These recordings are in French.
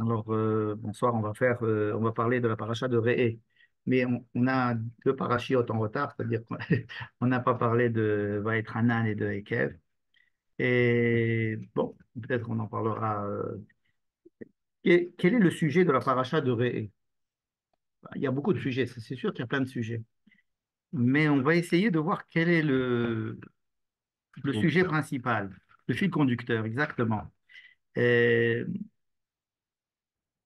Alors, bonsoir, on va parler de la paracha de Re'e. Mais on a deux parachiotes en retard, c'est-à-dire qu'on on n'a pas parlé de Vaït Hanan et de Ekev. Et bon, peut-être qu'on en parlera. Quel est le sujet de la paracha de Re'e? Il y a beaucoup de sujets, c'est sûr qu'il y a plein de sujets. Mais on va essayer de voir quel est le sujet Conducteur. principal, le fil conducteur, exactement. Et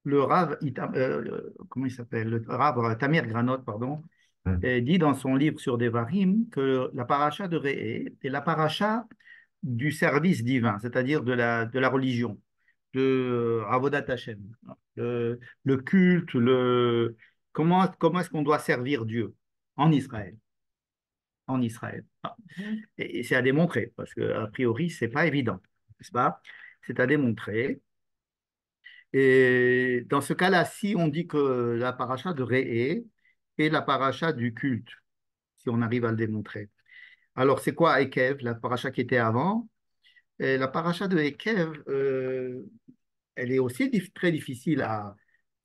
le Rav, comment il s'appelle? Le Rav Tamir Granot, pardon, dit dans son livre sur Devarim que la paracha de Re'e est la paracha du service divin, c'est-à-dire de la religion, de Avodat Hashem, le culte, comment est-ce qu'on doit servir Dieu en Israël, en Israël. Et c'est à démontrer, parce qu'a priori, c'est pas évident, n'est-ce pas? C'est à démontrer. Et dans ce cas-là, si on dit que la paracha de Re'e est la paracha du culte, si on arrive à le démontrer. Alors, c'est quoi Ekev, la paracha qui était avant? Et la paracha de Ekev, elle est aussi très difficile à,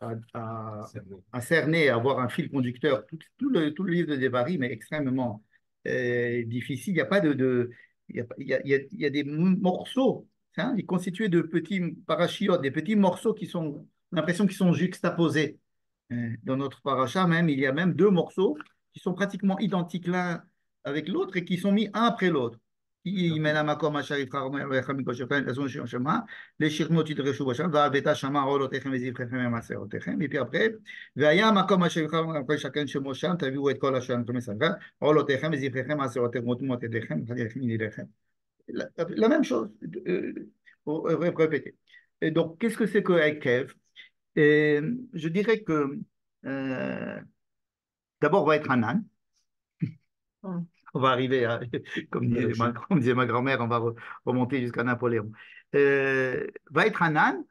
à- à cerner, à avoir un fil conducteur. Tout le livre de Devarim est extrêmement difficile. Il n'y a pas il y a des morceaux, hein, constitués de petits parachiotes, des petits morceaux qui sont, on a l'impression qu'ils sont juxtaposés. Dans notre paracha même, il y a même deux morceaux qui sont pratiquement identiques l'un avec l'autre et qui sont mis un après l'autre. Il met la makom asher yivchar Elohechem mikosherchem tazun shema, les shirmot yidreshu b'shem, va'albeta shama olotechem vezivchem emaserotechem. Et puis après, v'aya makom asher yivchar après chacun shemo sham, taviu et kol asher ankom esavra, olotechem vezivchem emaserotechem, motedechem, chadechem yidechem. La même chose, répétée. Et donc, qu'est-ce que c'est que Akev? Et je dirais que euh, d'abord, on va être un âne. On va arriver à, comme disait ma grand-mère, on va remonter jusqu'à Napoléon. Va être un âne,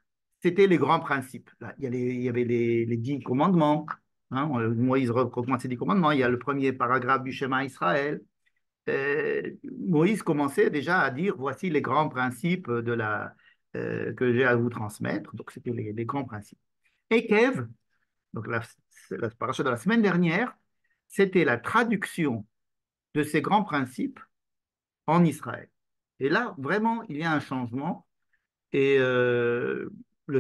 c'était les grands principes. Là, il y avait les 10 commandements. Hein, Moïse recommence ses 10 commandements. Il y a le premier paragraphe du schéma Israël. Moïse commençait déjà à dire voici les grands principes que j'ai à vous transmettre. Donc, c'était les grands principes. Et Kev, donc la paracha de la semaine dernière, c'était la traduction de ces grands principes en Israël. Et là, vraiment, il y a un changement. Et le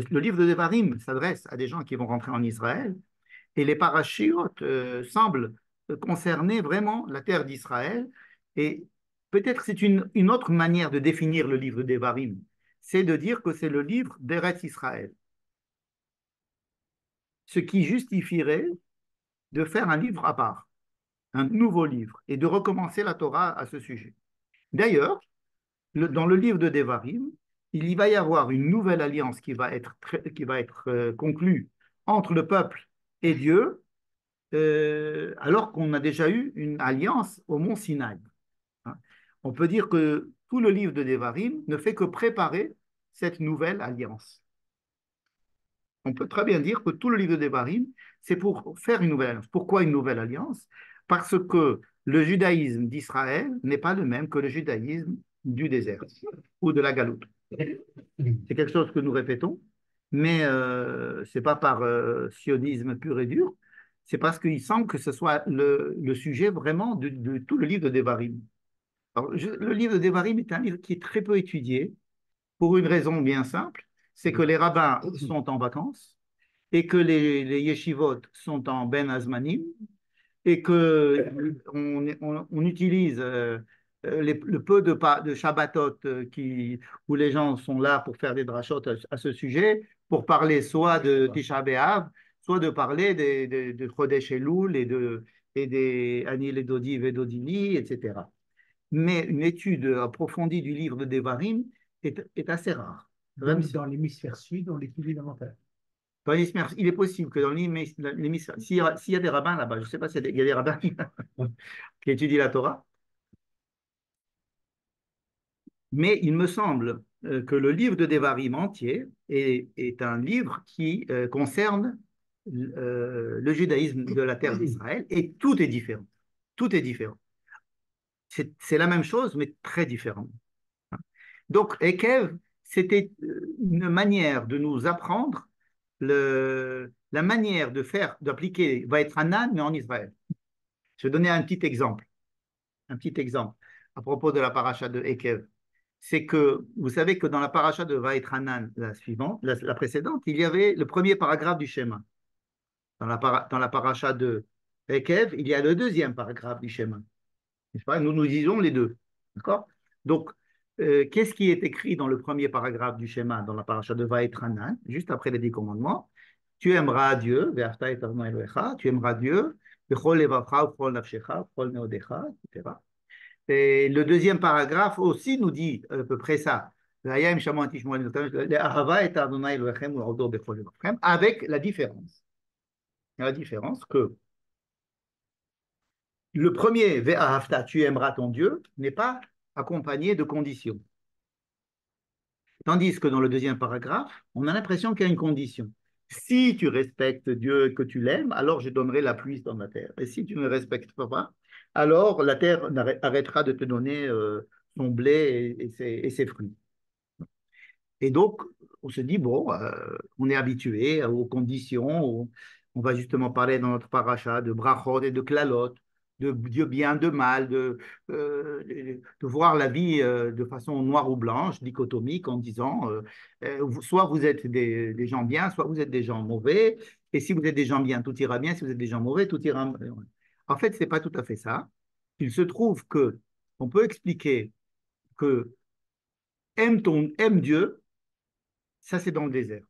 livre de Devarim s'adresse à des gens qui vont rentrer en Israël. Et les parachutes semblent concerner vraiment la terre d'Israël. Et peut-être c'est une autre manière de définir le livre de Devarim. C'est de dire que c'est le livre d'Eretz Israël. Ce qui justifierait de faire un livre à part, un nouveau livre, et de recommencer la Torah à ce sujet. D'ailleurs, dans le livre de Devarim, il y va y avoir une nouvelle alliance qui va être conclue entre le peuple et Dieu, alors qu'on a déjà eu une alliance au mont Sinaï. Hein. On peut dire que tout le livre de Devarim ne fait que préparer cette nouvelle alliance. On peut très bien dire que tout le livre de Devarim, c'est pour faire une nouvelle alliance. Pourquoi une nouvelle alliance? Parce que le judaïsme d'Israël n'est pas le même que le judaïsme du désert ou de la Galoute. C'est quelque chose que nous répétons, mais ce n'est pas par sionisme pur et dur, c'est parce qu'il semble que ce soit le sujet vraiment de tout le livre de Devarim. Alors, le livre de Devarim est un livre qui est très peu étudié pour une raison bien simple, c'est que les rabbins sont en vacances et que les yeshivot sont en ben azmanim et que on utilise le peu de Shabbatot où les gens sont là pour faire des drachot à ce sujet, pour parler soit de Tisha B'Av, soit de parler de Chodesh Elul et des Anil et Dodiv et Dodini, etc. Mais une étude approfondie du livre de Devarim est assez rare. Donc, dans l'hémisphère sud, on l'étudie davantage. Il est possible que dans l'hémisphère, s'il y a des rabbins là-bas, je ne sais pas s'il y a des rabbins qui étudient la Torah, mais il me semble que le livre de Devarim entier est un livre qui concerne le judaïsme de la terre d'Israël et tout est différent. Tout est différent. C'est la même chose, mais très différent. Donc, Ekev, c'était une manière de nous apprendre la manière de faire, d'appliquer va être Hanan, mais en Israël. Je vais donner un petit exemple à propos de la paracha de Ekev. C'est que vous savez que dans la paracha de Vaetranan, la suivante, la précédente, il y avait le premier paragraphe du schéma. Dans la paracha de Ekev, il y a le deuxième paragraphe du schéma. N'est-ce pas? Nous disons les deux. D'accord? Donc, qu'est-ce qui est écrit dans le premier paragraphe du schéma, dans la paracha de Vaetranan, juste après les 10 commandements? Tu aimeras Dieu, tu aimeras Dieu, bechol levavcha, bechol nafshecha, bechol meodecha, etc. Et le deuxième paragraphe aussi nous dit à peu près ça. Avec la différence que le premier, Ve'ahavta, tu aimeras ton Dieu, n'est pas accompagné de conditions. Tandis que dans le deuxième paragraphe, on a l'impression qu'il y a une condition. Si tu respectes Dieu et que tu l'aimes, alors je donnerai la pluie dans la terre. Et si tu ne respectes pas, alors la terre arrêtera de te donner son blé et ses fruits. Et donc, on se dit, bon, on est habitué aux conditions. On va justement parler dans notre paracha de brachot et de klalot, de bien, de mal, de voir la vie de façon noire ou blanche, dichotomique, en disant, soit vous êtes des gens bien, soit vous êtes des gens mauvais. Et si vous êtes des gens bien, tout ira bien. Si vous êtes des gens mauvais, tout ira mal. En fait, ce n'est pas tout à fait ça. Il se trouve que on peut expliquer que aime Dieu, ça, c'est dans le désert.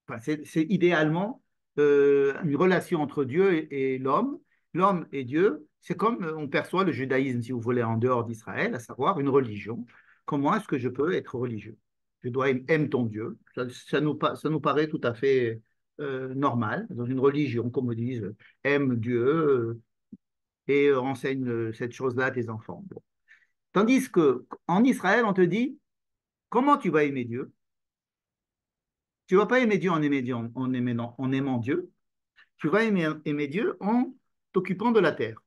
Enfin, c'est idéalement une relation entre Dieu et l'homme. L'homme et Dieu, c'est comme on perçoit le judaïsme, si vous voulez, en dehors d'Israël, à savoir une religion. Comment est-ce que je peux être religieux? Je dois aimer ton Dieu. Ça nous paraît tout à fait normal. Dans une religion, comme on dit, aime Dieu et enseigne cette chose-là à tes enfants. Bon. Tandis qu'en Israël, on te dit, comment tu vas aimer Dieu? Tu ne vas pas aimer Dieu en aimant Dieu. Tu vas aimer Dieu en t'occupant de la terre.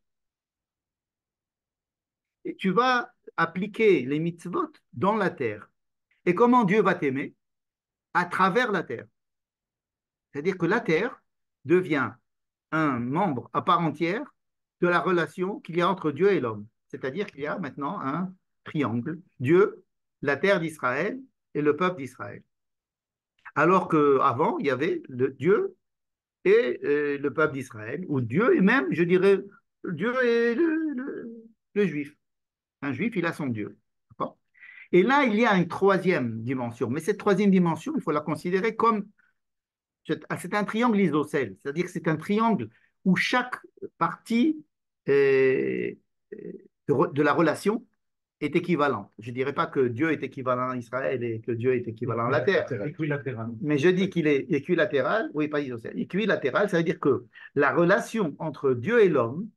Et tu vas appliquer les mitzvot dans la terre. Et comment Dieu va t'aimer? À travers la terre. C'est-à-dire que la terre devient un membre à part entière de la relation qu'il y a entre Dieu et l'homme. C'est-à-dire qu'il y a maintenant un triangle. Dieu, la terre d'Israël et le peuple d'Israël. Alors qu'avant, il y avait le Dieu et le peuple d'Israël, ou Dieu et même, je dirais, Dieu et le juif. Un juif, il a son Dieu. Et là, il y a une troisième dimension. Mais cette troisième dimension, il faut la considérer comme, c'est un triangle isocèle, c'est-à-dire que c'est un triangle où chaque partie de la relation est équivalente. Je ne dirais pas que Dieu est équivalent à Israël et que Dieu est équivalent à la terre. Équilatéral. Mais je dis qu'il est équilatéral, oui, pas isocèle. Équilatéral, ça veut dire que la relation entre Dieu et l'homme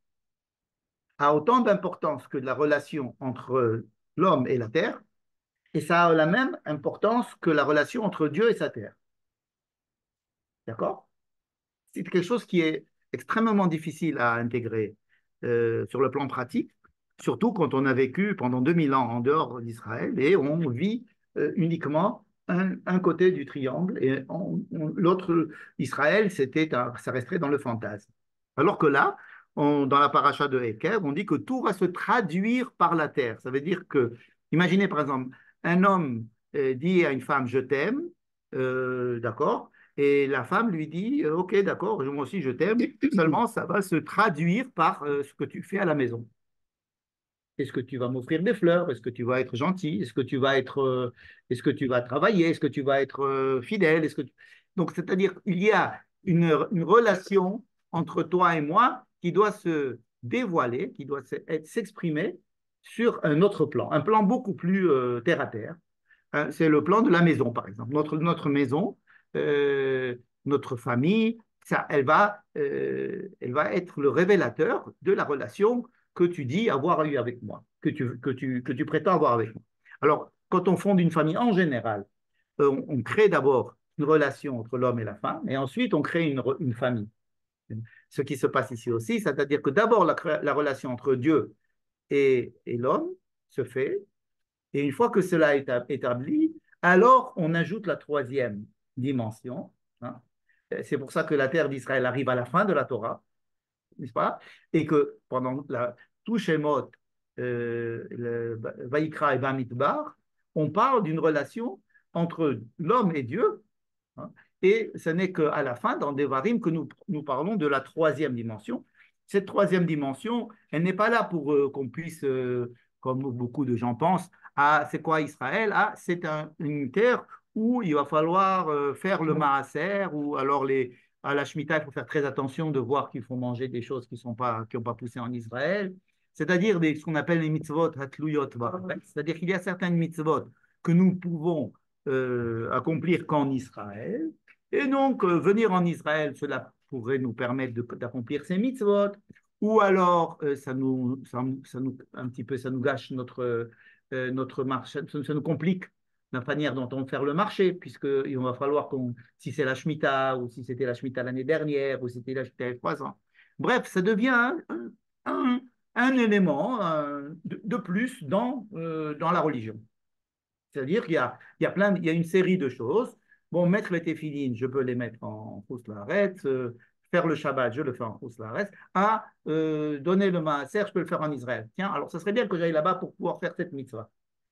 a autant d'importance que la relation entre l'homme et la terre, et ça a la même importance que la relation entre Dieu et sa terre. D'accord? C'est quelque chose qui est extrêmement difficile à intégrer sur le plan pratique, surtout quand on a vécu pendant 2000 ans en dehors d'Israël et on vit uniquement un côté du triangle et l'autre, Israël, ça resterait dans le fantasme. Alors que là, dans la paracha de Heker, on dit que tout va se traduire par la terre. Ça veut dire que, imaginez par exemple, un homme dit à une femme, je t'aime, d'accord? Et la femme lui dit, ok, d'accord, moi aussi je t'aime, seulement ça va se traduire par ce que tu fais à la maison. Est-ce que tu vas m'offrir des fleurs? Est-ce que tu vas être gentil? Est-ce que tu vas travailler? Est-ce que tu vas être fidèle? Donc, c'est-à-dire, il y a une relation entre toi et moi qui doit se dévoiler, qui doit s'exprimer sur un autre plan, un plan beaucoup plus terre à terre. Hein, c'est le plan de la maison, par exemple. Notre maison, euh, notre famille, elle va être le révélateur de la relation que tu dis avoir eu avec moi, que tu prétends avoir avec moi. Alors, quand on fonde une famille en général, on crée d'abord une relation entre l'homme et la femme, et ensuite on crée une famille. Ce qui se passe ici aussi, c'est-à-dire que d'abord la relation entre Dieu et l'homme se fait, et une fois que cela est établi, alors on ajoute la troisième dimension, hein, C'est pour ça que la terre d'Israël arrive à la fin de la Torah, n'est-ce pas? Et que pendant tout Shemot, le Vaïkra et Bamidbar, on parle d'une relation entre l'homme et Dieu, hein, et ce n'est qu'à la fin, dans Devarim, que nous parlons de la troisième dimension. Cette troisième dimension, elle n'est pas là pour qu'on puisse, comme beaucoup de gens pensent, ah, c'est quoi Israël? Ah, c'est une terre où il va falloir faire le maaser, ou alors à la Shemitah, il faut faire très attention de voir qu'il faut manger des choses qui n'ont pas poussé en Israël. C'est-à-dire ce qu'on appelle les mitzvot hatluyot ba'aretz. C'est-à-dire qu'il y a certaines mitzvot que nous pouvons accomplir qu'en Israël, et donc, venir en Israël, cela pourrait nous permettre d'accomplir ces mitzvot, ou alors un petit peu, ça nous gâche notre marché, ça nous complique la manière dont on va faire le marché, puisqu'il va falloir si c'est la Shemitah, ou si c'était la Shemitah l'année dernière, ou si c'était la Shemitah il y a 3 ans. Bref, ça devient un, un élément de plus dans la religion. C'est-à-dire qu'il y a une série de choses. Bon, mettre les téfilines, je peux les mettre en Chous Laaretz, faire le Shabbat, je le fais en Chous Laaretz, donner le Maaser, je peux le faire en Israël. Tiens, alors ça serait bien que j'aille là-bas pour pouvoir faire cette mitzvah.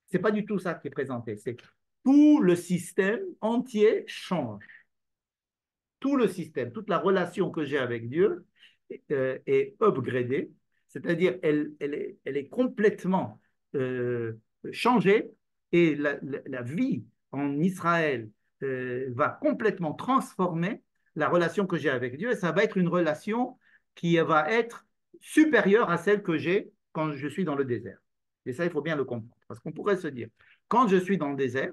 C'est pas du tout ça qui est présenté. C'est que tout le système entier change. Tout le système, toute la relation que j'ai avec Dieu est upgradée, c'est-à-dire elle est complètement changée, et la vie en Israël va complètement transformer la relation que j'ai avec Dieu, et ça va être une relation qui va être supérieure à celle que j'ai quand je suis dans le désert. Et ça, il faut bien le comprendre, parce qu'on pourrait se dire, quand je suis dans le désert,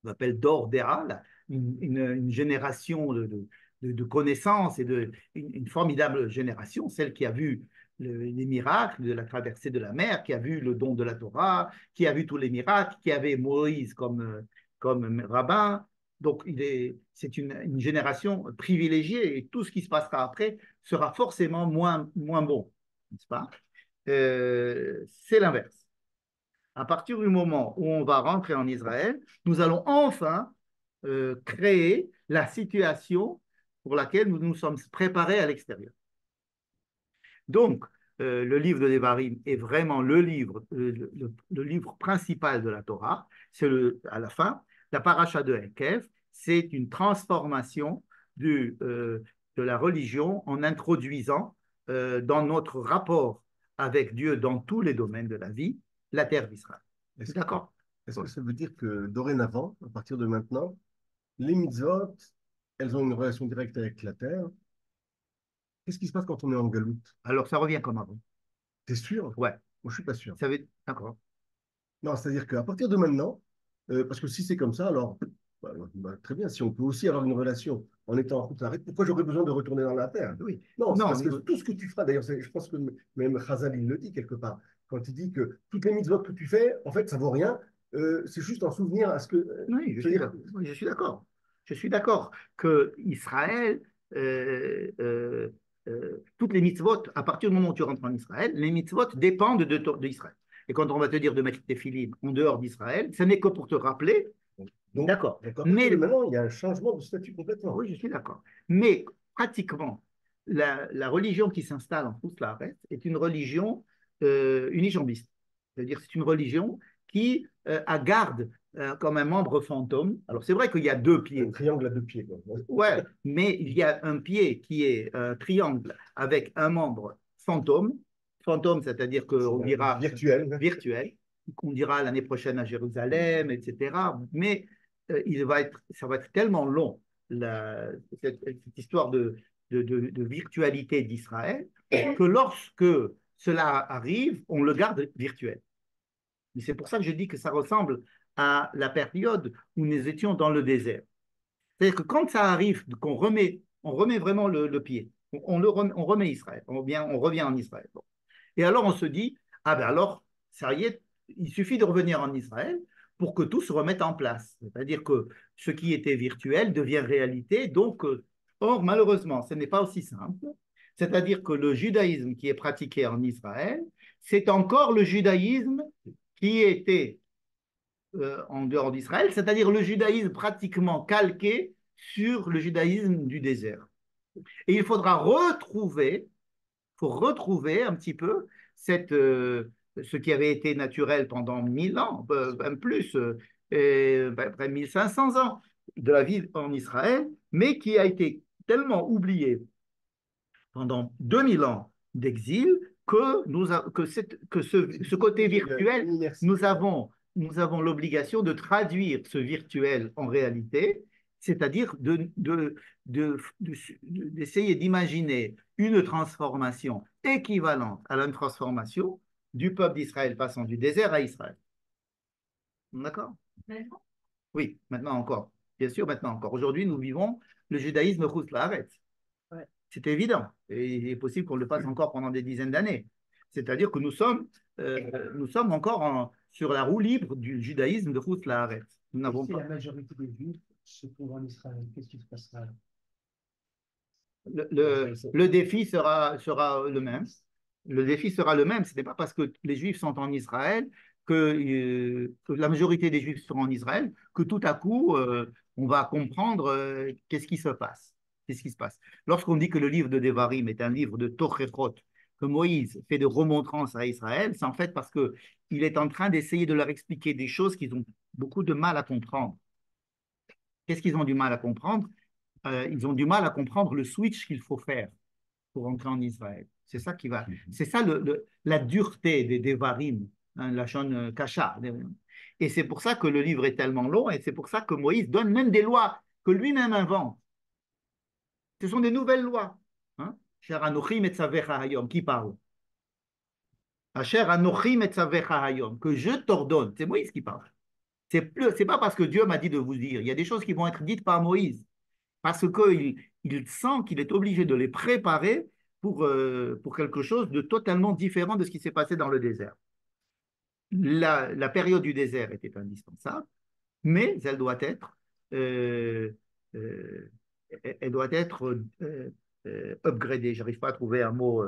on appelle d'or d'Era, une génération de connaissances, et une formidable génération, celle qui a vu les miracles de la traversée de la mer, qui a vu le don de la Torah, qui a vu tous les miracles, qui avait Moïse comme rabbin. Donc, c'est une génération privilégiée, et tout ce qui se passera après sera forcément moins bon, n'est-ce pas? C'est l'inverse. À partir du moment où on va rentrer en Israël, nous allons enfin créer la situation pour laquelle nous nous sommes préparés à l'extérieur. Donc, le livre de Devarim est vraiment le livre principal de la Torah. C'est à la fin, la paracha de Ekev, c'est une transformation de la religion en introduisant dans notre rapport avec Dieu dans tous les domaines de la vie, la terre d'Israël. D'accord? Est-ce que ça veut dire que dorénavant, à partir de maintenant, les mitzvot, elles ont une relation directe avec la terre? Qu'est-ce qui se passe quand on est en galoute? Alors, ça revient comme avant. T'es sûr? Ouais. Moi, je suis pas sûr. D'accord. Non, c'est-à-dire qu'à partir de maintenant, parce que si c'est comme ça, alors très bien. Si on peut aussi avoir une relation en étant en route arrête, pourquoi j'aurais besoin de retourner dans la terre? Oui. Non, c'est Non, parce que tout ce que tu feras, d'ailleurs, je pense que même Chazal, il le dit quelque part, quand il dit que toutes les mitzvot que tu fais, en fait, ça vaut rien. C'est juste un souvenir à ce que. Oui, je suis d'accord. Je suis d'accord que Israël, toutes les mitzvot, à partir du moment où tu rentres en Israël, les mitzvot dépendent d'Israël. Et quand on va te dire de mettre tes filines en dehors d'Israël, ce n'est que pour te rappeler. Donc, d'accord. Mais maintenant, il y a un changement de statut complètement. Oui, je suis d'accord. Mais pratiquement, la religion qui s'installe en Laaretz est une religion unijambiste. C'est-à-dire c'est une religion qui garde comme un membre fantôme. Alors c'est vrai qu'il y a deux pieds. Un triangle à deux pieds. Quoi. Ouais, mais il y a un pied qui est un triangle avec un membre fantôme. Fantôme, c'est-à-dire qu'on dira virtuel, qu'on dira l'année prochaine à Jérusalem, etc. Mais ça va être tellement long, cette histoire de virtualité d'Israël, que lorsque cela arrive, on le garde virtuel. Mais c'est pour ça que je dis que ça ressemble à la période où nous étions dans le désert. C'est-à-dire que quand ça arrive, qu'on on remet vraiment le pied, on remet Israël, on revient en Israël. Bon. Et alors on se dit, ah ben alors, ça y est, il suffit de revenir en Israël pour que tout se remette en place. C'est-à-dire que ce qui était virtuel devient réalité. Donc, or, malheureusement, ce n'est pas aussi simple. C'est-à-dire que le judaïsme qui est pratiqué en Israël, c'est encore le judaïsme qui était en dehors d'Israël, c'est-à-dire le judaïsme pratiquement calqué sur le judaïsme du désert. Et il faudra retrouver, faut retrouver un petit peu ce qui avait été naturel pendant 1000 ans, même plus, près de 1500 ans de la vie en Israël, mais qui a été tellement oublié pendant 2000 ans d'exil que ce côté virtuel, nous avons l'obligation de traduire ce virtuel en réalité, c'est-à-dire d'essayer d'imaginer une transformation équivalente à la transformation du peuple d'Israël passant du désert à Israël. D'accord? Oui, maintenant encore. Bien sûr, maintenant encore. Aujourd'hui, nous vivons le judaïsme Chutz La'aretz. C'est évident. Et il est possible qu'on le fasse encore pendant des dizaines d'années. C'est-à-dire que nous sommes encore sur la roue libre du judaïsme de Chutz La'aretz. Nous n'avons Si pas. la majorité des Juifs se trouvent en Israël, qu'est-ce qui se passera? Le défi sera le même. Le défi sera le même. Ce n'est pas parce que les Juifs sont en Israël que la majorité des Juifs sont en Israël que tout à coup on va comprendre qu'est-ce qui se passe. Qu'est-ce qui se passe. Lorsqu'on dit que le livre de Devarim est un livre de Tochechot, que Moïse fait de remontrances à Israël, c'est en fait parce qu'il est en train d'essayer de leur expliquer des choses qu'ils ont beaucoup de mal à comprendre. Qu'est-ce qu'ils ont du mal à comprendre? Ils ont du mal à comprendre le switch qu'il faut faire pour entrer en Israël. C'est ça qui va. C'est ça la dureté des Devarim, hein, la Shon Kasha. Et c'est pour ça que le livre est tellement long et c'est pour ça que Moïse donne même des lois que lui-même invente. Ce sont des nouvelles lois. Hein? Cher Anochim et Tzavecha Hayom, qui parle? Cher Anochim et Tzavecha Hayom, que je t'ordonne. C'est Moïse qui parle. C'est pas parce que Dieu m'a dit de vous dire. Il y a des choses qui vont être dites par Moïse parce qu'il sent qu'il est obligé de les préparer pour quelque chose de totalement différent de ce qui s'est passé dans le désert. La période du désert était indispensable, mais euh, euh, elle doit être upgradée. Je n'arrive pas à trouver un mot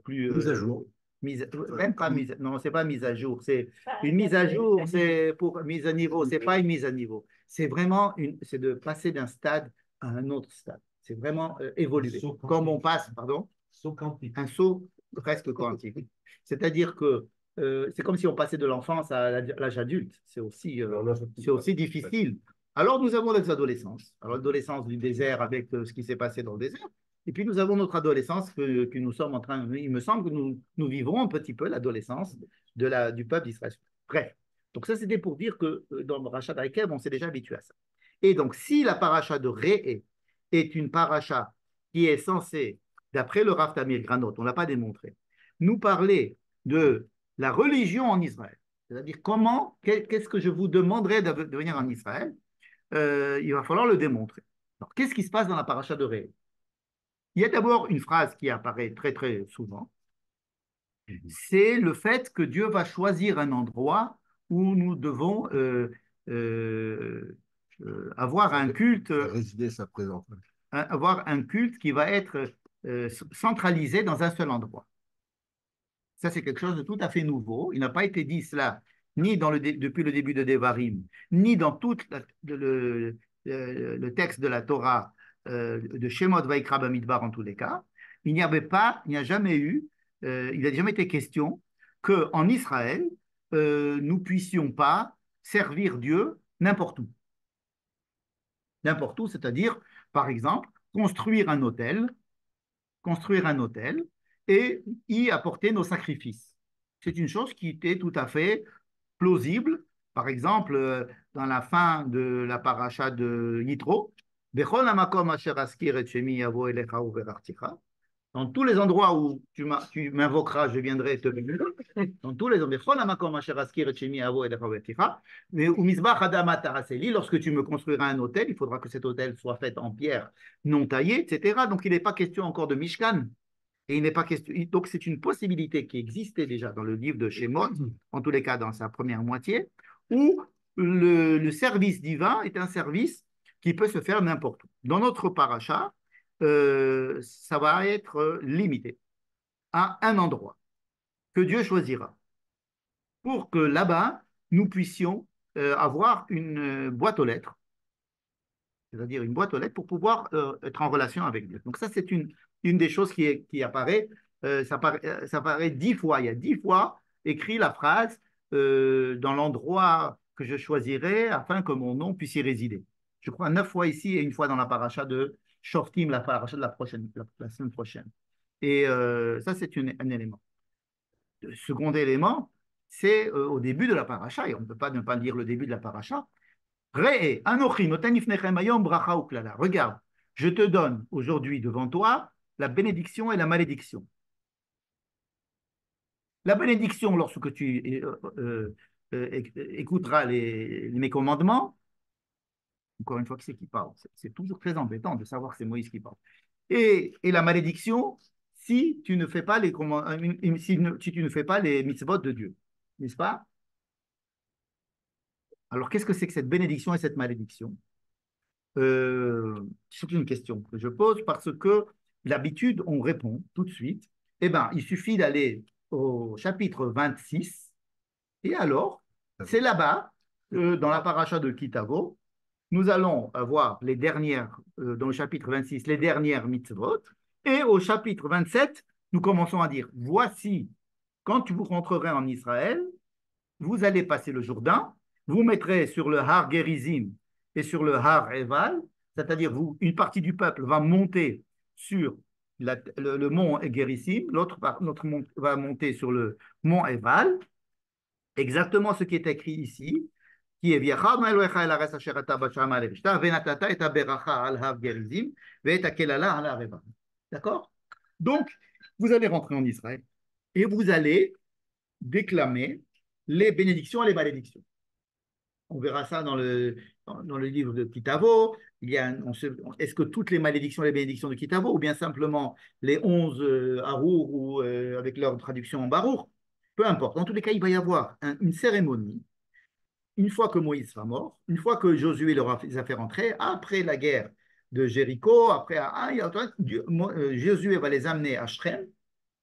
plus... Mise à jour. Même pas mise, non, c'est pas mise à jour. C'est une mise à jour, c'est pour mise à niveau. C'est pas une mise à niveau. C'est vraiment c'est de passer d'un stade à un autre stade. C'est vraiment évoluer. Comme on passe, pardon, Saut quantique. un saut presque quantique. C'est-à-dire que c'est comme si on passait de l'enfance à l'âge adulte. C'est aussi difficile. Alors nous avons les adolescences. Alors l'adolescence du désert avec ce qui s'est passé dans le désert. Et puis nous avons notre adolescence que nous sommes en train, il me semble que nous vivons un petit peu l'adolescence du peuple d'Israël. Bref, donc ça c'était pour dire que dans le Parashat Akev, on s'est déjà habitué à ça. Et donc si la paracha de Réé est une paracha qui est censée, d'après le Rav Tamir Granot, on ne l'a pas démontré, nous parler de la religion en Israël, c'est-à-dire qu'est-ce que je vous demanderais de venir en Israël, il va falloir le démontrer. Alors qu'est-ce qui se passe dans la paracha de Réé? Il y a d'abord une phrase qui apparaît très très souvent, c'est le fait que Dieu va choisir un endroit où nous devons avoir un culte, Résider sa présence. avoir un culte qui va être centralisé dans un seul endroit. Ça, c'est quelque chose de tout à fait nouveau. Il n'a pas été dit cela ni depuis le début de Devarim, ni dans tout le texte de la Torah de Shemot Vaikra Bamidbar en tous les cas. Il n'y a jamais eu, il n'a jamais été question qu'en Israël, nous puissions pas servir Dieu n'importe où. N'importe où, c'est-à-dire, par exemple, construire un hôtel et y apporter nos sacrifices. C'est une chose qui était tout à fait plausible. Par exemple, dans la fin de la paracha de Yitro, dans tous les endroits où tu m'invoqueras, je viendrai te bénir. Dans tous les endroits, lorsque tu me construiras un hôtel, il faudra que cet hôtel soit fait en pierre non taillée, etc. Donc il n'est pas question encore de Mishkan. Et il n'est pas question. Donc c'est une possibilité qui existait déjà dans le livre de Shemot, en tous les cas dans sa première moitié, où le service divin est un service qui peut se faire n'importe où. Dans notre paracha, ça va être limité à un endroit que Dieu choisira pour que là-bas, nous puissions avoir une boîte aux lettres c'est-à-dire une boîte aux lettres pour pouvoir être en relation avec Dieu. Donc ça, c'est une des choses qui apparaît, ça apparaît 10 fois. Il y a 10 fois écrit la phrase dans l'endroit que je choisirai afin que mon nom puisse y résider. Je crois 9 fois ici et une fois dans la paracha de Shoftim, la paracha de la semaine prochaine. Et ça, c'est un élément. Le second élément, c'est au début de la paracha, et on ne peut pas ne pas lire le début de la paracha. Regarde, je te donne aujourd'hui devant toi la bénédiction et la malédiction. La bénédiction, lorsque tu écouteras mes commandements, encore une fois, qui c'est qui parle? C'est toujours très embêtant de savoir que c'est Moïse qui parle. Et la malédiction, si tu ne fais pas si tu ne fais pas les mitzvot de Dieu, n'est-ce pas? Alors, qu'est-ce que c'est que cette bénédiction et cette malédiction? C'est une question que je pose parce que d'habitude, on répond tout de suite. Eh bien, il suffit d'aller au chapitre 26 et alors, c'est là-bas, dans la paracha de Kitavo, nous allons avoir les dernières, dans le chapitre 26, les dernières mitzvot. Et au chapitre 27, nous commençons à dire, voici, quand vous rentrerez en Israël, vous allez passer le Jourdain, vous mettrez sur le Har Gerizim et sur le Har Eval, c'est-à-dire une partie du peuple va monter sur le mont Gerizim, l'autre va monter sur le mont Eval, exactement ce qui est écrit ici, qui est D'accord? Donc, vous allez rentrer en Israël et vous allez déclamer les bénédictions et les malédictions. On verra ça dans le livre de Kitavo. Est-ce que toutes les malédictions et les bénédictions de Kitavo, ou bien simplement les 11 Harour, ou avec leur traduction en Barour? Peu importe. En tous les cas, il va y avoir une cérémonie, une fois que Moïse sera mort, une fois que Josué les a fait rentrer, après la guerre de Jéricho, après Josué va les amener à Shrem,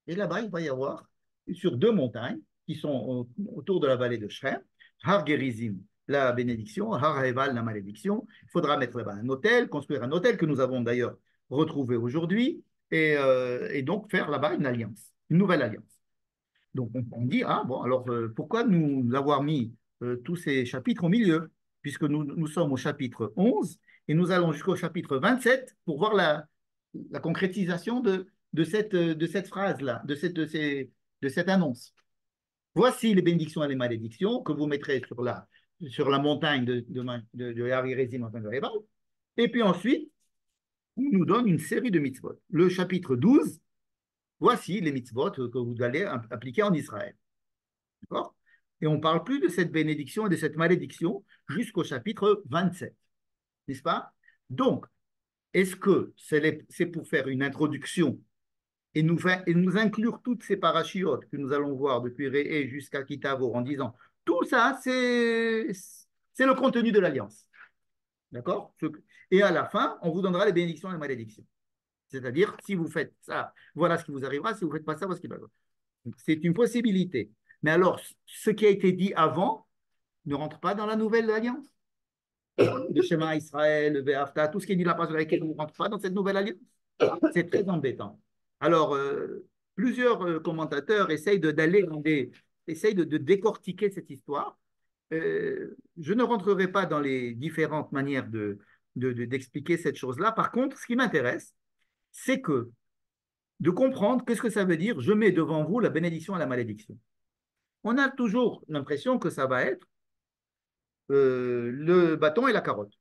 et là-bas, il va y avoir, sur 2 montagnes qui sont autour de la vallée de Shrem, Har Gerizim, la bénédiction, Har Heval, la malédiction. Il faudra mettre là-bas un hôtel, construire un hôtel que nous avons d'ailleurs retrouvé aujourd'hui, et donc faire là-bas une alliance, une nouvelle alliance. Donc on dit, ah bon, alors pourquoi nous avoir mis tous ces chapitres au milieu, puisque nous sommes au chapitre 11 et nous allons jusqu'au chapitre 27 pour voir la concrétisation de cette phrase-là, de cette annonce. Voici les bénédictions et les malédictions que vous mettrez sur la montagne de Hari-Rezim, enfin de Réval. Et puis ensuite, on nous donne une série de mitzvot. Le chapitre 12, voici les mitzvot que vous allez appliquer en Israël. D'accord? Et on ne parle plus de cette bénédiction et de cette malédiction jusqu'au chapitre 27. N'est-ce pas? Donc, est-ce que c'est pour faire une introduction et nous inclure toutes ces parachiotes que nous allons voir depuis Réé jusqu'à Kitavo en disant tout ça, c'est le contenu de l'alliance. D'accord? Et à la fin, on vous donnera les bénédictions et les malédictions. C'est-à-dire, si vous faites ça, voilà ce qui vous arrivera. Si vous ne faites pas ça, voilà ce qui va arriver. C'est une possibilité. Mais alors, ce qui a été dit avant ne rentre pas dans la nouvelle alliance. Le schéma Israël, le Ve'afta, tout ce qui est dit là-bas sur laquelle ne rentre pas dans cette nouvelle alliance. C'est très embêtant. Alors, plusieurs commentateurs essayent de décortiquer cette histoire. Je ne rentrerai pas dans les différentes manières d'expliquer cette chose-là. Par contre, ce qui m'intéresse, c'est de comprendre qu'est-ce que ça veut dire je mets devant vous la bénédiction et la malédiction. On a toujours l'impression que ça va être le bâton et la carotte.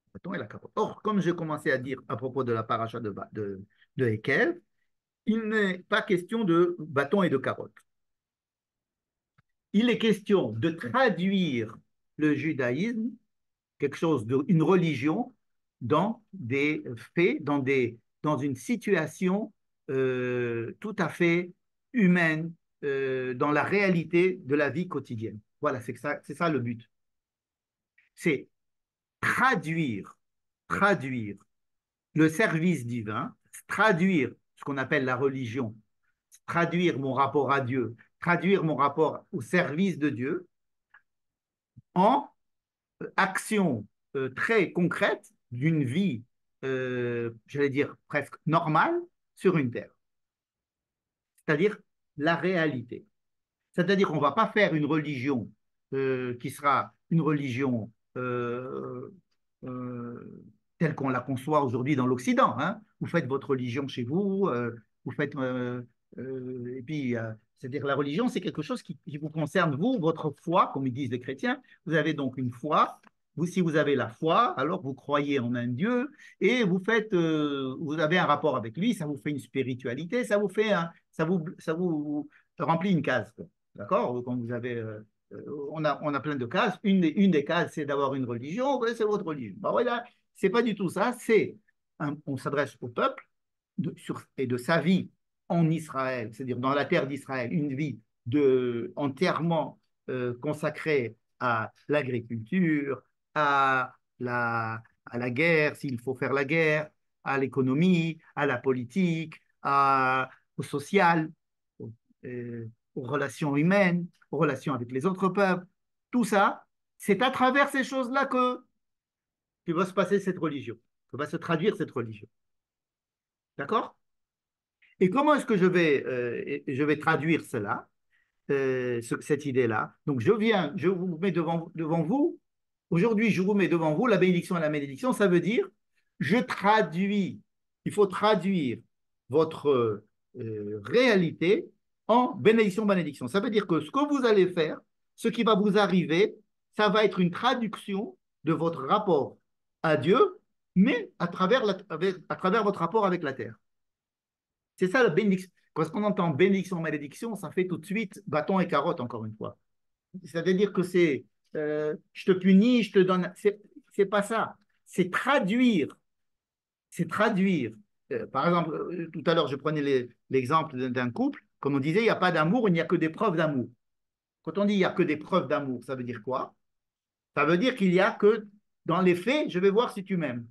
Le bâton et la carotte. Or, comme j'ai commencé à dire à propos de la paracha de Hekel, il n'est pas question de bâton et de carotte. Il est question de traduire le judaïsme, une religion, dans des faits, dans une situation tout à fait humaine, dans la réalité de la vie quotidienne. Voilà, c'est ça le but. C'est traduire le service divin, traduire ce qu'on appelle la religion, traduire mon rapport à Dieu, traduire mon rapport au service de Dieu en action très concrète d'une vie, j'allais dire presque normale, sur une terre, c'est-à-dire la réalité. C'est-à-dire qu'on ne va pas faire une religion qui sera une religion euh, telle qu'on la conçoit aujourd'hui dans l'Occident. Hein. Vous faites votre religion chez vous, vous faites, et puis, c'est-à-dire la religion, c'est quelque chose qui vous concerne, vous, votre foi, comme ils disent les chrétiens. Vous avez donc une foi. Vous, si vous avez la foi, alors vous croyez en un Dieu et vous faites, vous avez un rapport avec lui, ça vous fait une spiritualité, ça vous fait, ça vous remplit une case. D'accord? Quand vous avez, on a plein de cases. Une des cases, c'est d'avoir une religion. Ouais, c'est votre religion. Ben voilà, c'est pas du tout ça. On s'adresse au peuple et de sa vie en Israël, c'est-à-dire dans la terre d'Israël, une vie entièrement consacrée à l'agriculture, à à la guerre, s'il faut faire la guerre, à l'économie, à la politique, au social, aux relations humaines, aux relations avec les autres peuples. Tout ça, c'est à travers ces choses-là que va se passer cette religion, que va se traduire cette religion. D'accord? Et comment est-ce que je vais traduire cela, cette idée-là? Donc, je vous mets devant vous. Aujourd'hui, je vous mets devant vous la bénédiction et la malédiction. Ça veut dire, je traduis, il faut traduire votre réalité en bénédiction, malédiction. Ça veut dire que ce que vous allez faire, ce qui va vous arriver, ça va être une traduction de votre rapport à Dieu, mais à travers votre rapport avec la terre. C'est ça la bénédiction. Quand on entend bénédiction, malédiction, ça fait tout de suite bâton et carotte, encore une fois. C'est-à-dire que je te punis, je te donne. C'est pas ça. C'est traduire. C'est traduire. Par exemple, tout à l'heure, je prenais l'exemple d'un couple. Comme on disait, il n'y a pas d'amour, il n'y a que des preuves d'amour. Quand on dit il n'y a que des preuves d'amour, ça veut dire quoi? Ça veut dire qu'il n'y a que, dans les faits, je vais voir si tu m'aimes.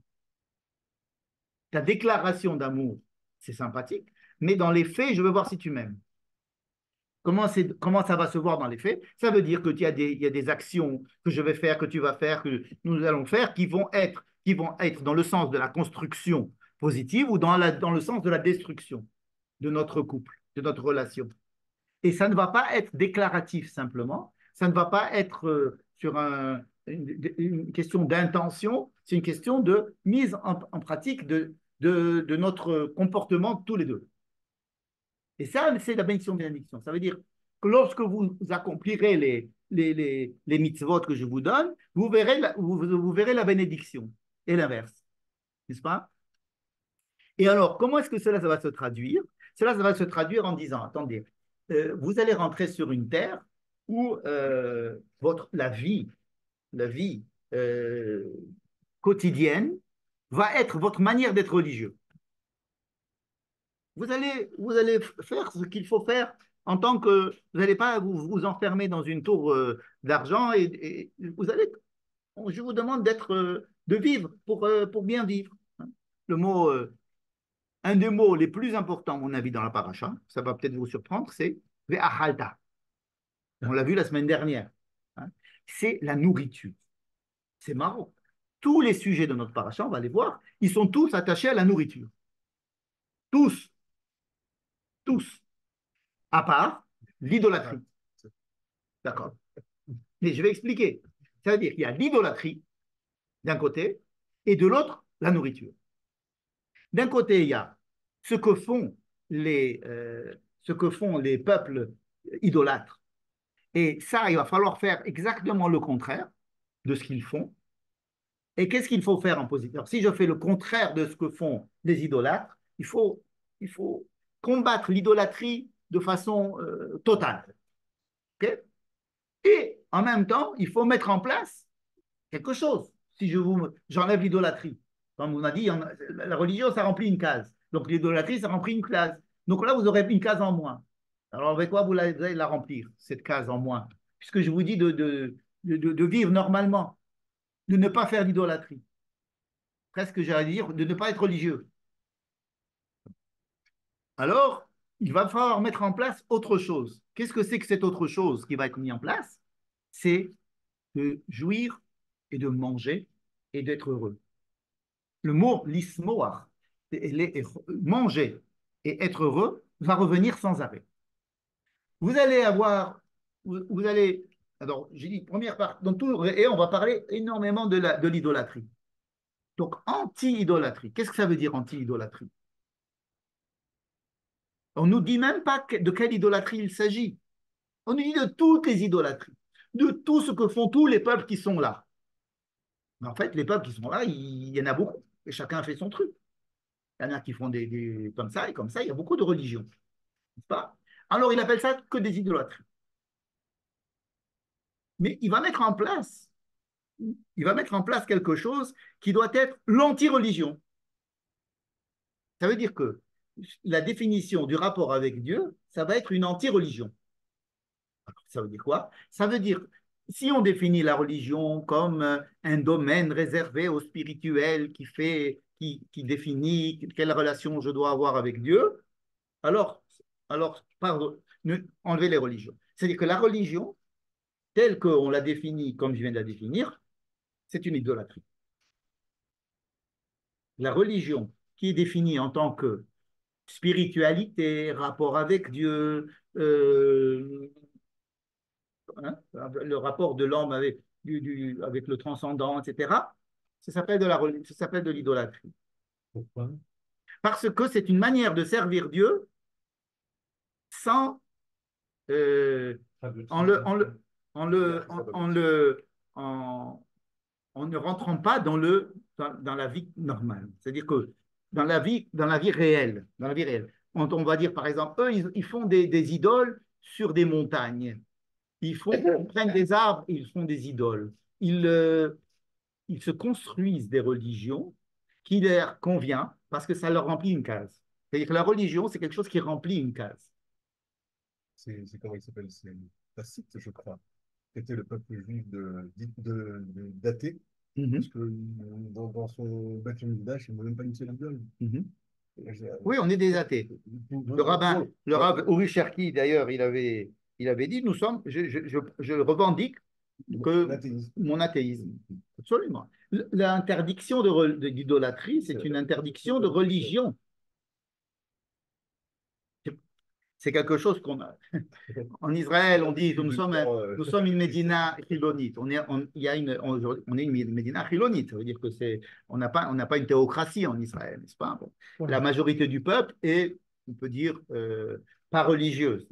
Ta déclaration d'amour, c'est sympathique, mais dans les faits, je veux voir si tu m'aimes. Comment ça va se voir dans les faits? Ça veut dire qu'il y a des actions que je vais faire, que tu vas faire, que nous allons faire, qui vont être dans le sens de la construction positive ou dans le sens de la destruction de notre couple, de notre relation. Et ça ne va pas être déclaratif simplement, ça ne va pas être une question d'intention, c'est une question de mise en pratique de notre comportement tous les deux. Et ça, c'est la bénédiction. Ça veut dire que lorsque vous accomplirez les mitzvot que je vous donne, vous verrez la bénédiction et l'inverse. N'est-ce pas? Et alors, comment est-ce que ça va se traduire? Ça va se traduire en disant, attendez, vous allez rentrer sur une terre où la vie quotidienne va être votre manière d'être religieux. Vous allez faire ce qu'il faut faire en tant que vous n'allez pas vous enfermer dans une tour d'argent et vous allez, je vous demande de vivre pour bien vivre. Le mot, un des mots les plus importants, à mon avis, dans la paracha, ça va peut-être vous surprendre, c'est ve'achalta. On l'a vu la semaine dernière. Hein. C'est la nourriture. C'est marrant. Tous les sujets de notre paracha, on va les voir, ils sont tous attachés à la nourriture. Tous, tous. À part l'idolâtrie. D'accord. Mais je vais expliquer. Ça veut dire qu'il y a l'idolâtrie d'un côté et de l'autre, la nourriture. D'un côté, il y a ce que font ce que font les peuples idolâtres. Et ça, il va falloir faire exactement le contraire de ce qu'ils font. Et qu'est-ce qu'il faut faire en positif? Alors, si je fais le contraire de ce que font les idolâtres, il faut combattre l'idolâtrie de façon totale. Okay. Et en même temps, il faut mettre en place quelque chose. Si j'enlève l'idolâtrie, comme on a dit, la religion, ça remplit une case. Donc l'idolâtrie, ça remplit une case. Donc là, vous aurez une case en moins. Alors avec quoi vous allez la remplir, cette case en moins? Puisque je vous dis de vivre normalement, de ne pas faire d'idolâtrie. Presque, j'allais dire, de ne pas être religieux. Alors, il va falloir mettre en place autre chose. Qu'est-ce que c'est que cette autre chose qui va être mise en place? C'est de jouir et de manger et d'être heureux. Le mot lismoach, manger et être heureux, va revenir sans arrêt. Vous allez avoir, vous allez, alors j'ai dit première partie, dans tout, et on va parler énormément de l'idolâtrie. Donc anti-idolâtrie, qu'est-ce que ça veut dire anti-idolâtrie? On ne nous dit même pas de quelle idolâtrie il s'agit. On nous dit de toutes les idolâtries, de tout ce que font tous les peuples qui sont là. Mais en fait, les peuples qui sont là, il y en a beaucoup, et chacun fait son truc. Il y en a qui font comme ça et comme ça, il y a beaucoup de religions. N'est-ce pas? Alors il appelle ça que des idolâtries. Mais il va mettre en place, quelque chose qui doit être l'anti-religion. Ça veut dire que la définition du rapport avec Dieu, ça va être une anti-religion. Ça veut dire quoi? Ça veut dire, si on définit la religion comme un domaine réservé au spirituel qui définit quelle relation je dois avoir avec Dieu, alors, pardon, enlevez les religions. C'est-à-dire que la religion, telle qu'on l'a définie, comme je viens de la définir, c'est une idolâtrie. La religion qui est définie en tant que spiritualité, rapport avec Dieu, hein, le rapport de l'homme avec le transcendant, etc., ça s'appelle de l'idolâtrie. Pourquoi? Parce que c'est une manière de servir Dieu sans, en, le, en, le, en, le, en, en ne rentrant pas dans la vie normale. C'est-à-dire que dans la vie réelle, on va dire par exemple, eux, ils font des idoles sur des montagnes. Ils prennent des arbres, ils font des idoles. Ils se construisent des religions qui leur convient parce que ça leur remplit une case. C'est-à-dire que la religion, c'est quelque chose qui remplit une case. C'est comment il s'appelle? C'est Tacite, je crois, qui était le peuple juif d'athée, parce Mhm, que dans son Beth Amikdash, il n'y a même pas une seule idole. mhm. Oui, on est des athées. Le rabbin Uri Cherki, d'ailleurs, il avait dit, je revendique que L'athéisme. mon athéisme. Absolument. L'interdiction d'idolâtrie, c'est une interdiction de religion. C'est quelque chose qu'on a. En Israël, on dit nous sommes une Médina chilonite. On est une Médina chilonite. Ça veut dire que on n'a pas une théocratie en Israël, n'est-ce pas? Bon. La majorité du peuple est, on peut dire, pas religieuse.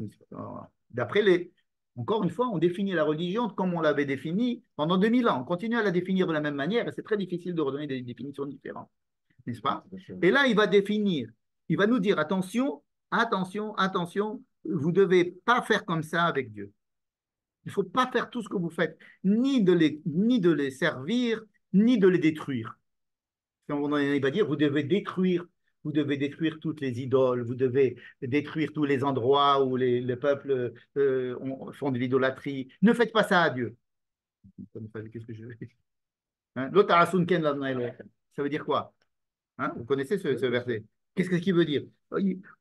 Encore une fois, on définit la religion comme on l'avait définie pendant 2000 ans. On continue à la définir de la même manière et c'est très difficile de redonner des définitions différentes, n'est-ce pas? Et là, il va nous dire attention, attention, attention, vous ne devez pas faire comme ça avec Dieu. Il ne faut pas faire tout ce que vous faites, ni de les servir, ni de les détruire. Il va dire, vous devez détruire toutes les idoles, vous devez détruire tous les endroits où les peuples font de l'idolâtrie. Ne faites pas ça à Dieu. Qu'est-ce que je veux dire? Hein? Ça veut dire quoi? Hein? Vous connaissez ce verset? Qu'est-ce qu'il veut dire?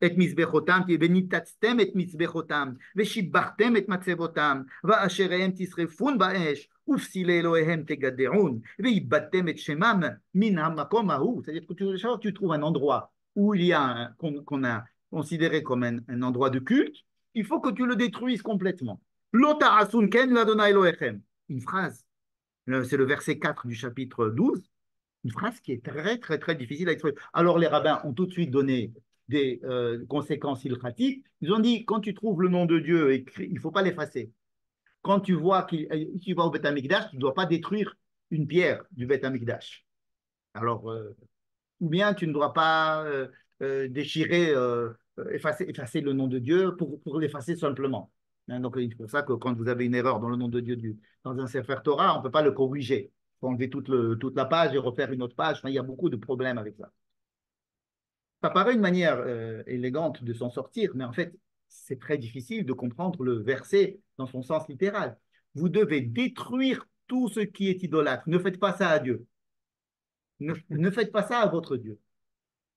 Et misbechotam, benitatztem et misbechotam, veshibachtem et matzavotam, vaasherehem tisrefun baesh, ufsile Elohehem tegadeun, veibattem et shemam min hamakom hahu. C'est-à-dire que tu trouves un endroit où il y a qu'on a considéré comme un endroit de culte, il faut que tu le détruises complètement. Lota asun ken ladona Elohechem. Une phrase. C'est le verset 4 du chapitre 12. Une phrase qui est très, très, très difficile à exprimer. Alors, les rabbins ont tout de suite donné des conséquences ilchatiques. Ils ont dit, quand tu trouves le nom de Dieu écrit, il ne faut pas l'effacer. Quand tu vois tu vas au Beth Amikdash, tu ne dois pas détruire une pierre du Beth Amikdash. Alors, ou bien tu ne dois pas déchirer, effacer le nom de Dieu pour l'effacer simplement. Hein, donc, c'est pour ça que quand vous avez une erreur dans le nom de Dieu dans un Sefer Torah, on ne peut pas le corriger. Il faut enlever toute la page et refaire une autre page. Enfin, il y a beaucoup de problèmes avec ça. Ça paraît une manière élégante de s'en sortir, mais en fait, c'est très difficile de comprendre le verset dans son sens littéral. Vous devez détruire tout ce qui est idolâtre. Ne faites pas ça à Dieu. Ne faites pas ça à votre Dieu.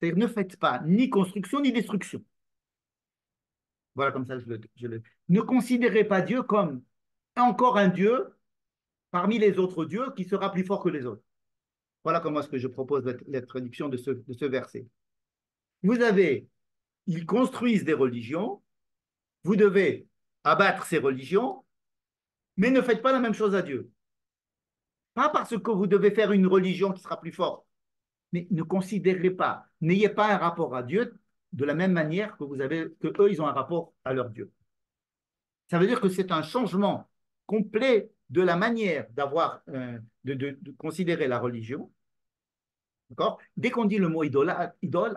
C'est-à-dire, ne faites pas ni construction ni destruction. Voilà, comme ça, ne considérez pas Dieu comme encore un Dieu parmi les autres dieux qui sera plus fort que les autres. Voilà comment est-ce que je propose l'introduction de ce verset. Vous avez, ils construisent des religions, vous devez abattre ces religions, mais ne faites pas la même chose à Dieu. Pas parce que vous devez faire une religion qui sera plus forte, mais ne considérez pas, n'ayez pas un rapport à Dieu de la même manière que eux, ils ont un rapport à leur Dieu. Ça veut dire que c'est un changement complet de la manière de considérer la religion. D'accord. Dès qu'on dit le mot idole,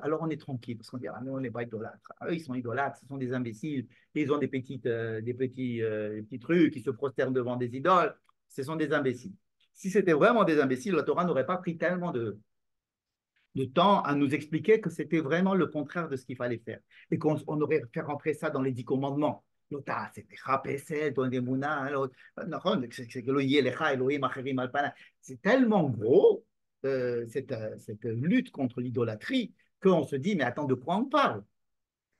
alors on est tranquille, parce qu'on dit, ah non, on n'est pas idolâtre. Ah, eux, ils sont idolâtres, ce sont des imbéciles, ils ont des petits trucs, ils se prosternent devant des idoles, ce sont des imbéciles. Si c'était vraiment des imbéciles, la Torah n'aurait pas pris tellement de temps à nous expliquer que c'était vraiment le contraire de ce qu'il fallait faire. Et qu'on aurait fait rentrer ça dans les 10 commandements. C'est tellement gros, cette lutte contre l'idolâtrie, qu'on se dit, mais attends, de quoi on parle?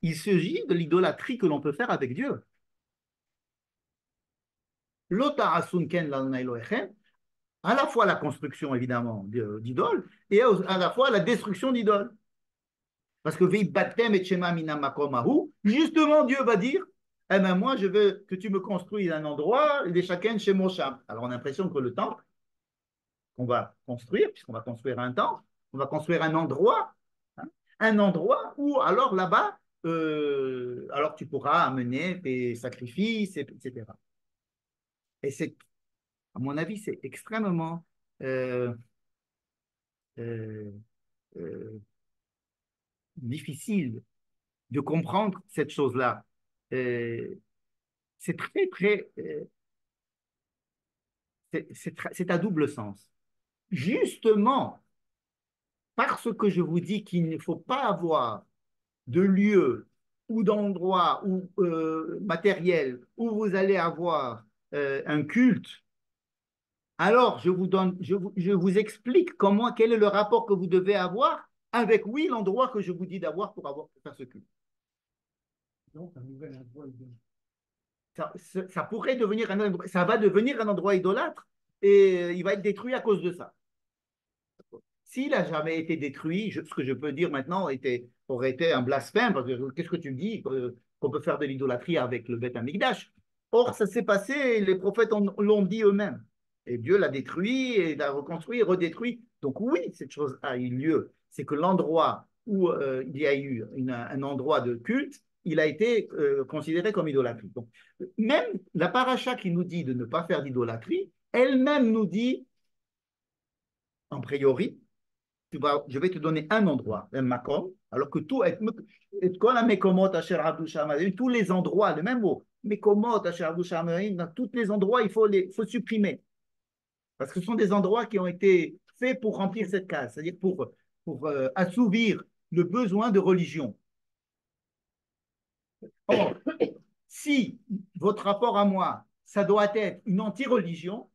Il s'agit de l'idolâtrie que l'on peut faire avec Dieu. À la fois la construction, évidemment, d'idoles, et à la fois la destruction d'idoles. Parce que justement, Dieu va dire, eh ben moi, je veux que tu me construises un endroit, et chacun chez Mosham. Alors, on a l'impression que le temple qu'on va construire, puisqu'on va construire un temple, on va construire hein, un endroit où, alors là-bas, alors tu pourras amener tes sacrifices, etc. Et c'est, à mon avis, c'est extrêmement euh, euh, euh, difficile de comprendre cette chose-là. Euh, c'est très, très, c'est à double sens. Justement, parce que je vous dis qu'il ne faut pas avoir de lieu ou d'endroit ou matériel où vous allez avoir un culte, alors je vous explique quel est le rapport que vous devez avoir avec, oui, l'endroit que je vous dis d'avoir pour faire ce culte. Donc, un nouvel endroit idolâtre. Ça pourrait devenir ça va devenir un endroit idolâtre et il va être détruit à cause de ça. S'il n'a jamais été détruit, ce que je peux dire maintenant aurait été un blasphème, parce que qu'est-ce que tu dis qu'on peut faire de l'idolâtrie avec le Beth Amikdash? Or, ça s'est passé, les prophètes l'ont dit eux-mêmes. Et Dieu l'a détruit, et l'a reconstruit, redétruit. Donc oui, cette chose a eu lieu. C'est que l'endroit où il y a eu un endroit de culte, il a été considéré comme idolâtrie. Donc, même la paracha qui nous dit de ne pas faire d'idolâtrie, elle-même nous dit, en priori, je vais te donner un endroit, un makom, alors que tous les endroits, le même mot, mekomot, dans tous les endroits, faut supprimer. Parce que ce sont des endroits qui ont été faits pour remplir cette case, c'est-à-dire pour assouvir le besoin de religion. Or, si votre rapport à moi, ça doit être une anti-religion,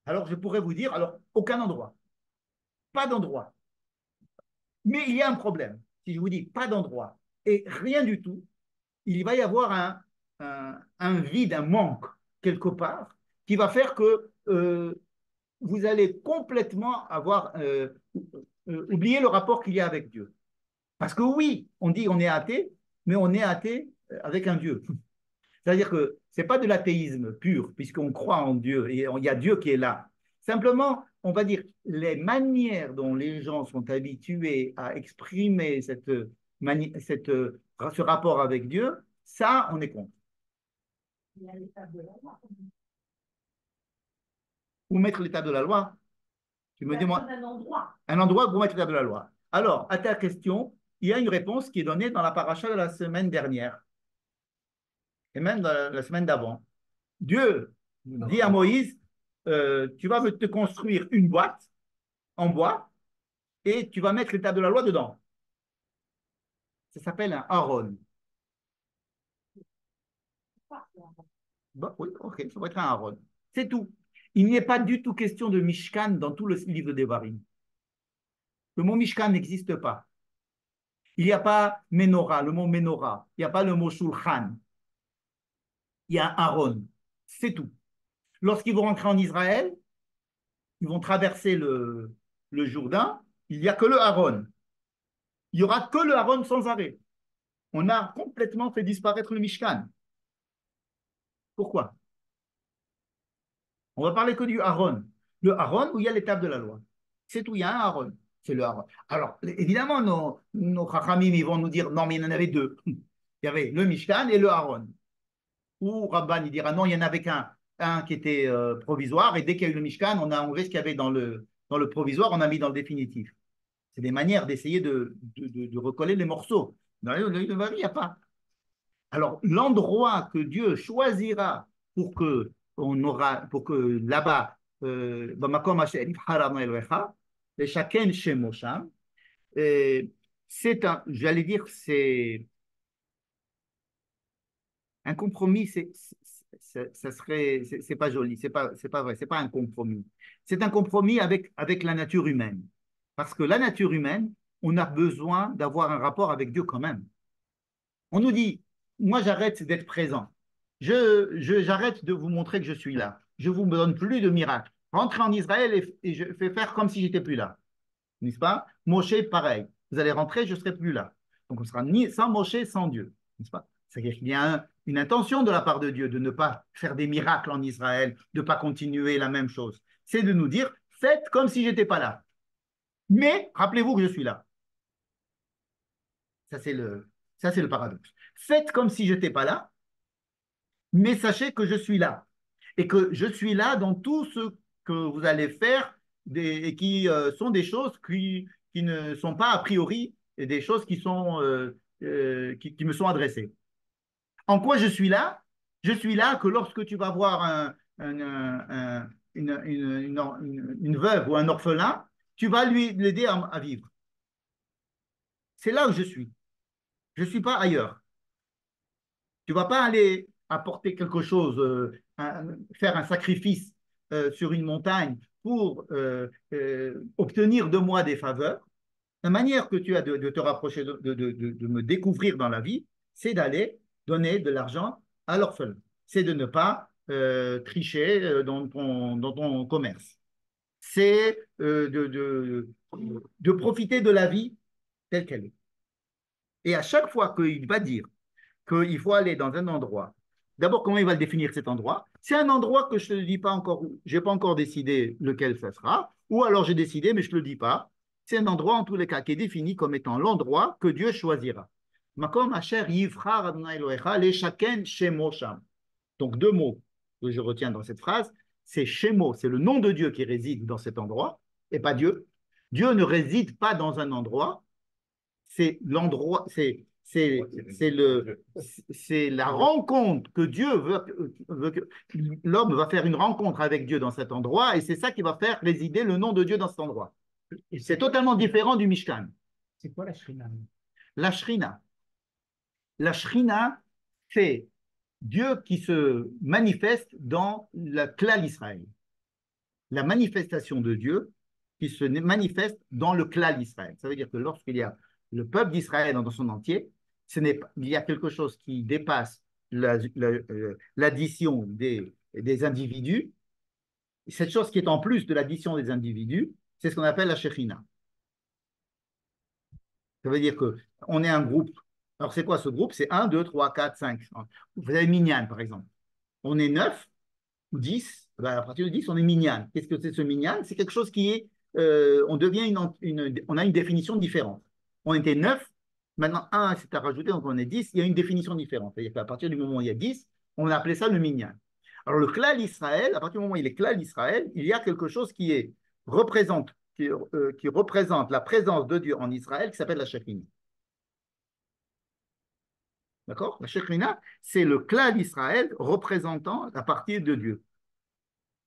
alors je pourrais vous dire, alors aucun endroit, pas d'endroit. Mais il y a un problème. Si je vous dis pas d'endroit et rien du tout, il va y avoir un vide, un manque quelque part qui va faire que vous allez complètement oublier le rapport qu'il y a avec Dieu. Parce que oui, on dit on est athée, mais on est athée avec un Dieu. C'est-à-dire que ce n'est pas de l'athéisme pur, puisqu'on croit en Dieu et il y a Dieu qui est là. Simplement, on va dire, les manières dont les gens sont habitués à exprimer ce rapport avec Dieu, ça, on est contre. Il y a l'étape de la loi. Ou mettre l'état de la loi. Tu me dis, moi, Un endroit. un endroit pour mettre l'état de la loi. Alors, à ta question, il y a une réponse qui est donnée dans la paracha de la semaine dernière, et même dans la semaine d'avant. Dieu dit à Moïse, tu vas te construire une boîte en bois et tu vas mettre l'état de la loi dedans. Ça s'appelle un Aaron. Bon, oui, ok, ça va être un Aaron. C'est tout. Il n'y a pas du tout question de Mishkan dans tout le livre des Devarim. Le mot Mishkan n'existe pas. Il n'y a pas Menorah, le mot Menorah. Il n'y a pas le mot Shulchan. Il y a Aaron. C'est tout. Lorsqu'ils vont rentrer en Israël, ils vont traverser le Jourdain, il n'y a que le Aaron. Il n'y aura que le Aaron sans arrêt. On a complètement fait disparaître le Mishkan. Pourquoi? On va parler que du Aaron. Le Aaron où il y a l'étape de la loi. C'est tout, il y a un Aaron. C'est le Aaron. Alors, évidemment, nos Chachamim, ils vont nous dire, non, mais il y en avait deux. Il y avait le Mishkan et le Aaron. Ou Rabban, il dira, non, il y en avait un qui était provisoire, et dès qu'il y a eu le Mishkan, on a enlevé ce qu'il y avait dans le provisoire, on a mis dans le définitif. C'est des manières d'essayer de recoller les morceaux. Dans le Vari, il n'y a pas. Alors, l'endroit que Dieu choisira pour que là-bas, Bamakom Asher Yibhar Adonai Elohecha, Leshaken Shemo Sham, j'allais dire, c'est un compromis, ça serait, c'est pas joli, c'est pas vrai, c'est pas un compromis. C'est un compromis avec la nature humaine. Parce que la nature humaine, on a besoin d'avoir un rapport avec Dieu quand même. On nous dit, moi j'arrête d'être présent. J'arrête de vous montrer que je suis là. Je ne vous donne plus de miracles. Rentrez en Israël et je fais faire comme si j'étais plus là. N'est-ce pas? Moshe, pareil. Vous allez rentrer, je ne serai plus là. Donc on sera ni sans Moshe, sans Dieu. N'est-ce pas? C'est-à-dire qu'il y a une intention de la part de Dieu de ne pas faire des miracles en Israël, de ne pas continuer la même chose. C'est de nous dire, faites comme si je n'étais pas là. Mais rappelez-vous que je suis là. Ça, c'est le paradoxe. Faites comme si je n'étais pas là, mais sachez que je suis là. Et que je suis là dans tout ce que vous allez faire et qui sont des choses qui ne sont pas a priori des choses qui me sont adressées. En quoi je suis là? Je suis là que lorsque tu vas voir une veuve ou un orphelin, tu vas l'aider à vivre. C'est là où je suis. Je ne suis pas ailleurs. Tu ne vas pas aller apporter quelque chose, faire un sacrifice sur une montagne pour obtenir de moi des faveurs. La manière que tu as de te rapprocher, de me découvrir dans la vie, c'est d'aller donner de l'argent à l'orphelin. C'est de ne pas tricher dans ton commerce. C'est de profiter de la vie telle qu'elle est. Et à chaque fois qu'il va dire qu'il faut aller dans un endroit, d'abord, comment il va le définir cet endroit? C'est un endroit que je ne te dis pas encore, je n'ai pas encore décidé lequel ça sera, ou alors j'ai décidé, mais je ne te le dis pas. C'est un endroit, en tous les cas, qui est défini comme étant l'endroit que Dieu choisira. Makom Asher Yivchar Adonai Elohecha Leshaken Shemo Sham. Donc, deux mots que je retiens dans cette phrase, c'est Shemo, c'est le nom de Dieu qui réside dans cet endroit, et pas Dieu. Dieu ne réside pas dans un endroit, c'est l'endroit, c'est la rencontre que Dieu veut que l'homme va faire une rencontre avec Dieu dans cet endroit, et c'est ça qui va faire résider le nom de Dieu dans cet endroit. Et c'est totalement différent du Mishkan. C'est quoi la Shrina? La Shrina. La Shrina, c'est Dieu qui se manifeste dans le Klal Israël. La manifestation de Dieu qui se manifeste dans le Klal Israël. Ça veut dire que lorsqu'il y a le peuple d'Israël dans son entier, il y a quelque chose qui dépasse l'addition des individus. Cette chose qui est en plus de l'addition des individus, c'est ce qu'on appelle la Shekhinah. Ça veut dire qu'on est un groupe. Alors, c'est quoi ce groupe? C'est 1, 2, 3, 4, 5. Vous avez Minyan, par exemple. On est 9 ou 10. Ben, à partir de 10, on est Minyan. Qu'est-ce que c'est ce Minyan? C'est quelque chose qui est. On a une définition différente. On était 9, maintenant 1 c'est à rajouter, donc on est 10, il y a une définition différente. C'est-à-dire qu'à partir du moment où il y a 10, on a appelé ça le minyan. Alors le klal Israël, à partir du moment où il est klal Israël, il y a quelque chose qui représente la présence de Dieu en Israël qui s'appelle la Shekhina. D'accord? La Shekhina, c'est le klal Israël représentant la partie de Dieu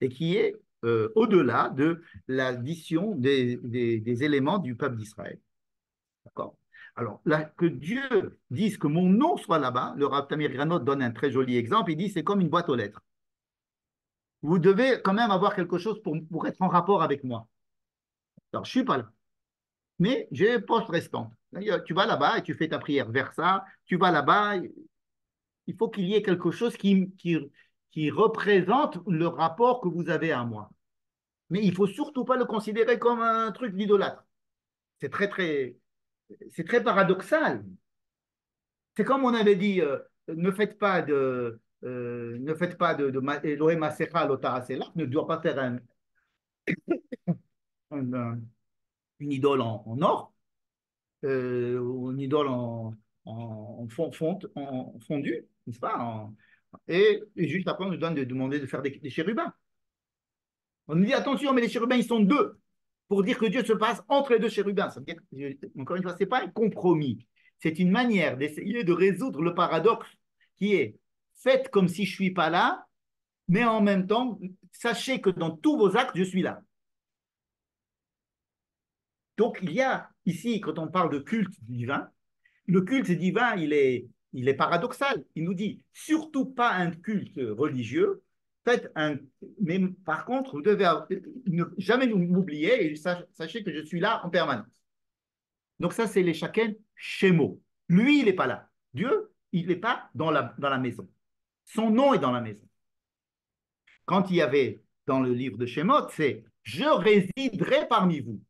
et qui est au-delà de l'addition des éléments du peuple d'Israël. D'accord? Alors, là, que Dieu dise que mon nom soit là-bas, le Rav Tamir Granot donne un très joli exemple, il dit c'est comme une boîte aux lettres. Vous devez quand même avoir quelque chose pour être en rapport avec moi. Alors, je ne suis pas là, mais j'ai poste restante. Tu vas là-bas et tu fais ta prière vers ça, tu vas là-bas, il faut qu'il y ait quelque chose qui représente le rapport que vous avez à moi. Mais il ne faut surtout pas le considérer comme un truc d'idolâtre. C'est c'est très paradoxal. C'est comme on avait dit, ne faites pas de Elohim Masecha Lotara Selach, ne doit pas faire un- un- une idole en or, ou une idole en fondu, n'est-ce pas? Et juste après, on nous donne de demander de faire des chérubins. On nous dit attention, mais les chérubins, ils sont deux, pour dire que Dieu se passe entre les deux chérubins. Ça veut dire, encore une fois, ce n'est pas un compromis. C'est une manière d'essayer de résoudre le paradoxe qui est faites comme si je ne suis pas là, mais en même temps, sachez que dans tous vos actes, je suis là. Donc, il y a ici, quand on parle de culte divin, le culte divin, il est paradoxal. Il nous dit surtout pas un culte religieux, faites un. Mais par contre, vous devez ne jamais m'oublier et sachez que je suis là en permanence. Donc, ça, c'est les chacun Shemo. Lui, il n'est pas là. Dieu, il n'est pas dans la maison. Son nom est dans la maison. Quand il y avait dans le livre de Shemot, c'est je résiderai parmi vous.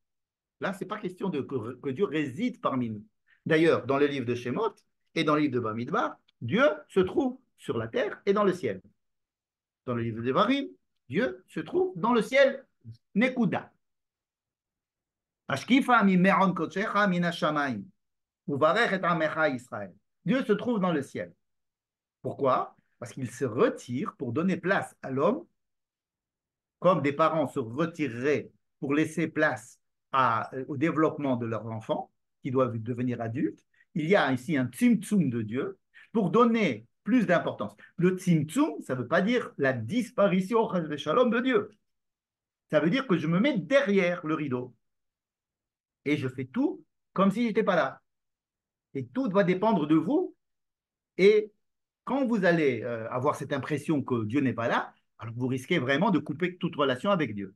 Là, ce n'est pas question que Dieu réside parmi nous. D'ailleurs, dans le livre de Shemot et dans le livre de Bamidbar, Dieu se trouve sur la terre et dans le ciel. Dans le livre de Devarim, Dieu se trouve dans le ciel. Nekuda. Ashkifa mi me'on kochecha min hashamayim. Uvarech et amecha Israël. Dieu se trouve dans le ciel. Pourquoi? Parce qu'il se retire pour donner place à l'homme, comme des parents se retireraient pour laisser place au développement de leurs enfants, qui doivent devenir adultes. Il y a ici un tzimtzum de Dieu pour donner plus d'importance. Le tzimtzum, ça ne veut pas dire la disparition de Dieu. Ça veut dire que je me mets derrière le rideau et je fais tout comme si je n'étais pas là. Et tout va dépendre de vous. Et quand vous allez avoir cette impression que Dieu n'est pas là, alors vous risquez vraiment de couper toute relation avec Dieu.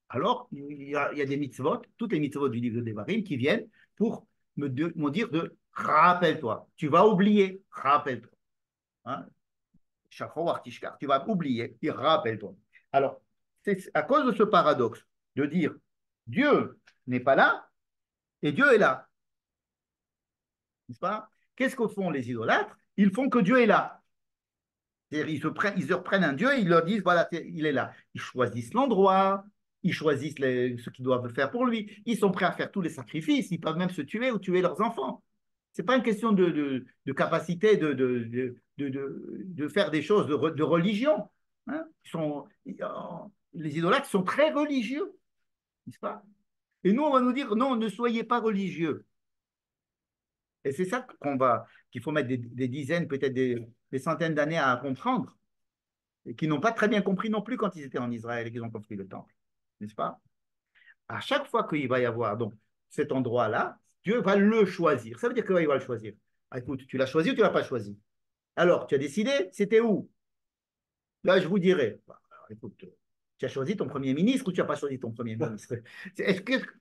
Alors, il y a des mitzvot, toutes les mitzvot du livre de Devarim qui viennent pour me dire de rappelle-toi. Tu vas oublier, rappelle-toi. Hein? Tu vas oublier, et rappelle-toi. Alors, c'est à cause de ce paradoxe de dire Dieu n'est pas là et Dieu est là. N'est-ce pas? Qu'est-ce que font les idolâtres? Ils font que Dieu est là. Ils se reprennent un Dieu et ils leur disent voilà, il est là. Ils choisissent l'endroit, ils choisissent ce qu'ils doivent faire pour lui. Ils sont prêts à faire tous les sacrifices, ils peuvent même se tuer ou tuer leurs enfants. Ce n'est pas une question de capacité de faire des choses de religion. Hein. Les idolâtres sont très religieux, n'est-ce pas? Et nous, on va nous dire non, ne soyez pas religieux. Et c'est ça qu'il faut mettre des dizaines, peut-être des centaines d'années à comprendre, et qui n'ont pas très bien compris non plus quand ils étaient en Israël et qu'ils ont construit le temple, n'est-ce pas? À chaque fois qu'il va y avoir donc cet endroit-là, Dieu va le choisir. Ça veut dire qu'il va le choisir. Ah, écoute, tu l'as choisi ou tu ne l'as pas choisi? Alors, tu as décidé, c'était où? Là, je vous dirai. Bah, alors, écoute, tu as choisi ton premier ministre ou tu n'as pas choisi ton premier ministre?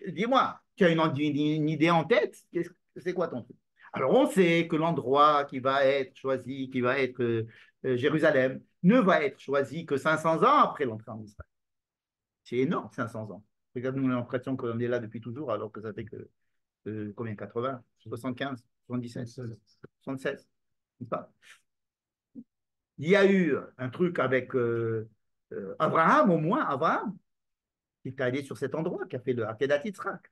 Dis-moi, tu as une idée en tête? C'est quoi ton truc? Alors, on sait que l'endroit qui va être choisi, qui va être Jérusalem, ne va être choisi que 500 ans après l'entrée en Israël. C'est énorme, 500 ans. Regarde, nous, on a l'impression qu'on est là depuis toujours, alors que ça fait que combien? 80, 75, 77, 76. Pas. Il y a eu un truc avec Abraham, au moins, Abraham, qui est allé sur cet endroit, qui a fait le Akedat Yitzhak.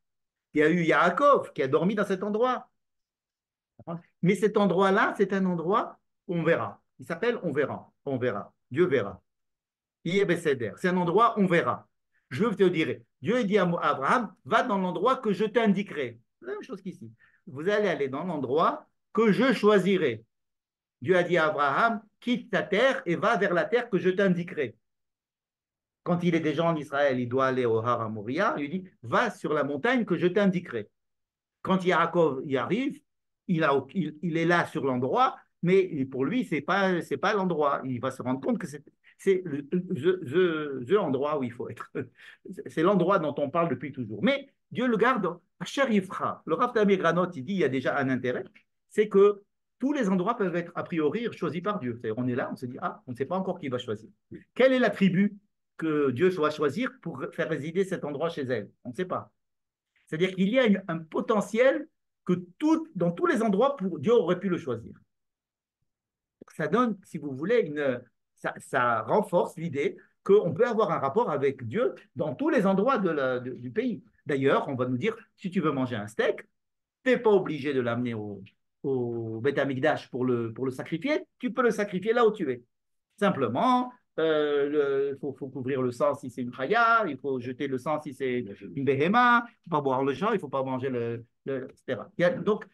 Il y a eu Yaakov, qui a dormi dans cet endroit. Mais cet endroit-là, c'est un endroit où on verra. Il s'appelle on verra. On verra. Dieu verra. C'est un endroit on verra. Je te dirai. Dieu dit à Abraham, va dans l'endroit que je t'indiquerai. La même chose qu'ici. Vous allez aller dans l'endroit que je choisirai. Dieu a dit à Abraham, quitte ta terre et va vers la terre que je t'indiquerai. Quand il est déjà en Israël, il doit aller au Har Moriah, il dit, va sur la montagne que je t'indiquerai. Quand Yaakov y arrive, il est là sur l'endroit, mais pour lui, ce n'est pas l'endroit. Il va se rendre compte que c'est le endroit où il faut être. C'est l'endroit dont on parle depuis toujours. Mais Dieu le garde à Sharifra. Le Rav Tamir Granot, il dit il y a déjà un intérêt, c'est que tous les endroits peuvent être a priori choisis par Dieu. C'est-à-dire, on est là, on se dit, ah, on ne sait pas encore qui va choisir. Quelle est la tribu que Dieu va choisir pour faire résider cet endroit chez elle? On ne sait pas. C'est-à-dire qu'il y a un potentiel que dans tous les endroits, Dieu aurait pu le choisir. Ça donne, si vous voulez, ça renforce l'idée qu'on peut avoir un rapport avec Dieu dans tous les endroits du pays. D'ailleurs, on va nous dire, si tu veux manger un steak, tu n'es pas obligé de l'amener au Beth Amikdash pour le sacrifier, tu peux le sacrifier là où tu es. Simplement, il faut couvrir le sang si c'est une chaya, il faut jeter le sang si c'est une behema, il ne faut pas boire le sang, il ne faut pas manger etc. Donc,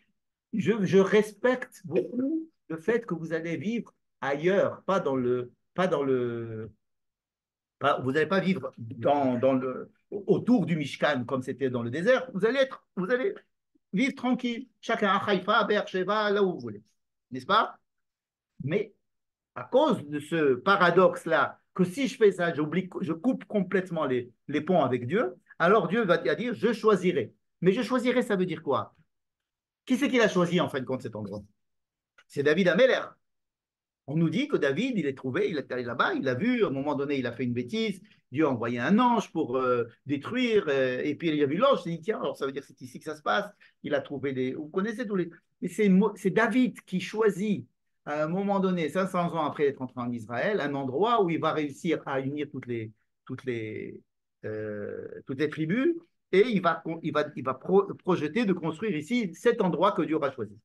je respecte beaucoup le fait que vous allez vivre ailleurs, vous n'allez pas vivre autour du Mishkan comme c'était dans le désert. Vous allez vivre tranquille, chacun à Haïfa, à Beersheba, là où vous voulez, n'est-ce pas? Mais à cause de ce paradoxe-là, que si je fais ça, je coupe complètement les ponts avec Dieu, alors Dieu va dire, je choisirai. Mais je choisirai, ça veut dire quoi? Qui c'est qui l'a choisi en fin de compte cet endroit? C'est David Améler. On nous dit que David, il est trouvé, il est allé là-bas, il a vu, à un moment donné, il a fait une bêtise, Dieu a envoyé un ange pour détruire, et puis il a vu l'ange, il s'est dit, tiens, alors ça veut dire que c'est ici que ça se passe, il a trouvé des... Vous connaissez tous les... Mais c'est David qui choisit, à un moment donné, 500 ans après être entré en Israël, un endroit où il va réussir à unir toutes les tribus, et il va projeter de construire ici cet endroit que Dieu aura choisi.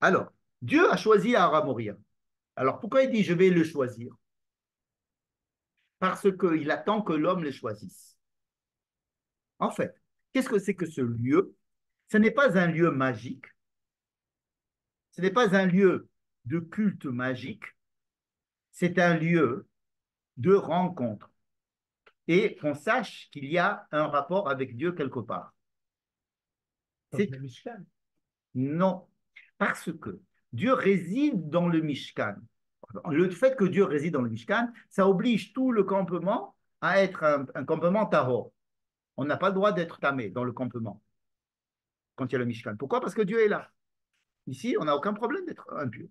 Alors, Dieu a choisi Aramoria. Alors, pourquoi il dit je vais le choisir? Parce qu'il attend que l'homme le choisisse. En fait, qu'est-ce que c'est que ce lieu? Ce n'est pas un lieu magique. Ce n'est pas un lieu de culte magique. C'est un lieu de rencontre. Et qu'on sache qu'il y a un rapport avec Dieu quelque part. Comme le Mishkan. Non, parce que Dieu réside dans le Mishkan. Le fait que Dieu réside dans le Mishkan, ça oblige tout le campement à être un campement tahor. On n'a pas le droit d'être tamé dans le campement quand il y a le Mishkan. Pourquoi? Parce que Dieu est là. Ici, on n'a aucun problème d'être impur.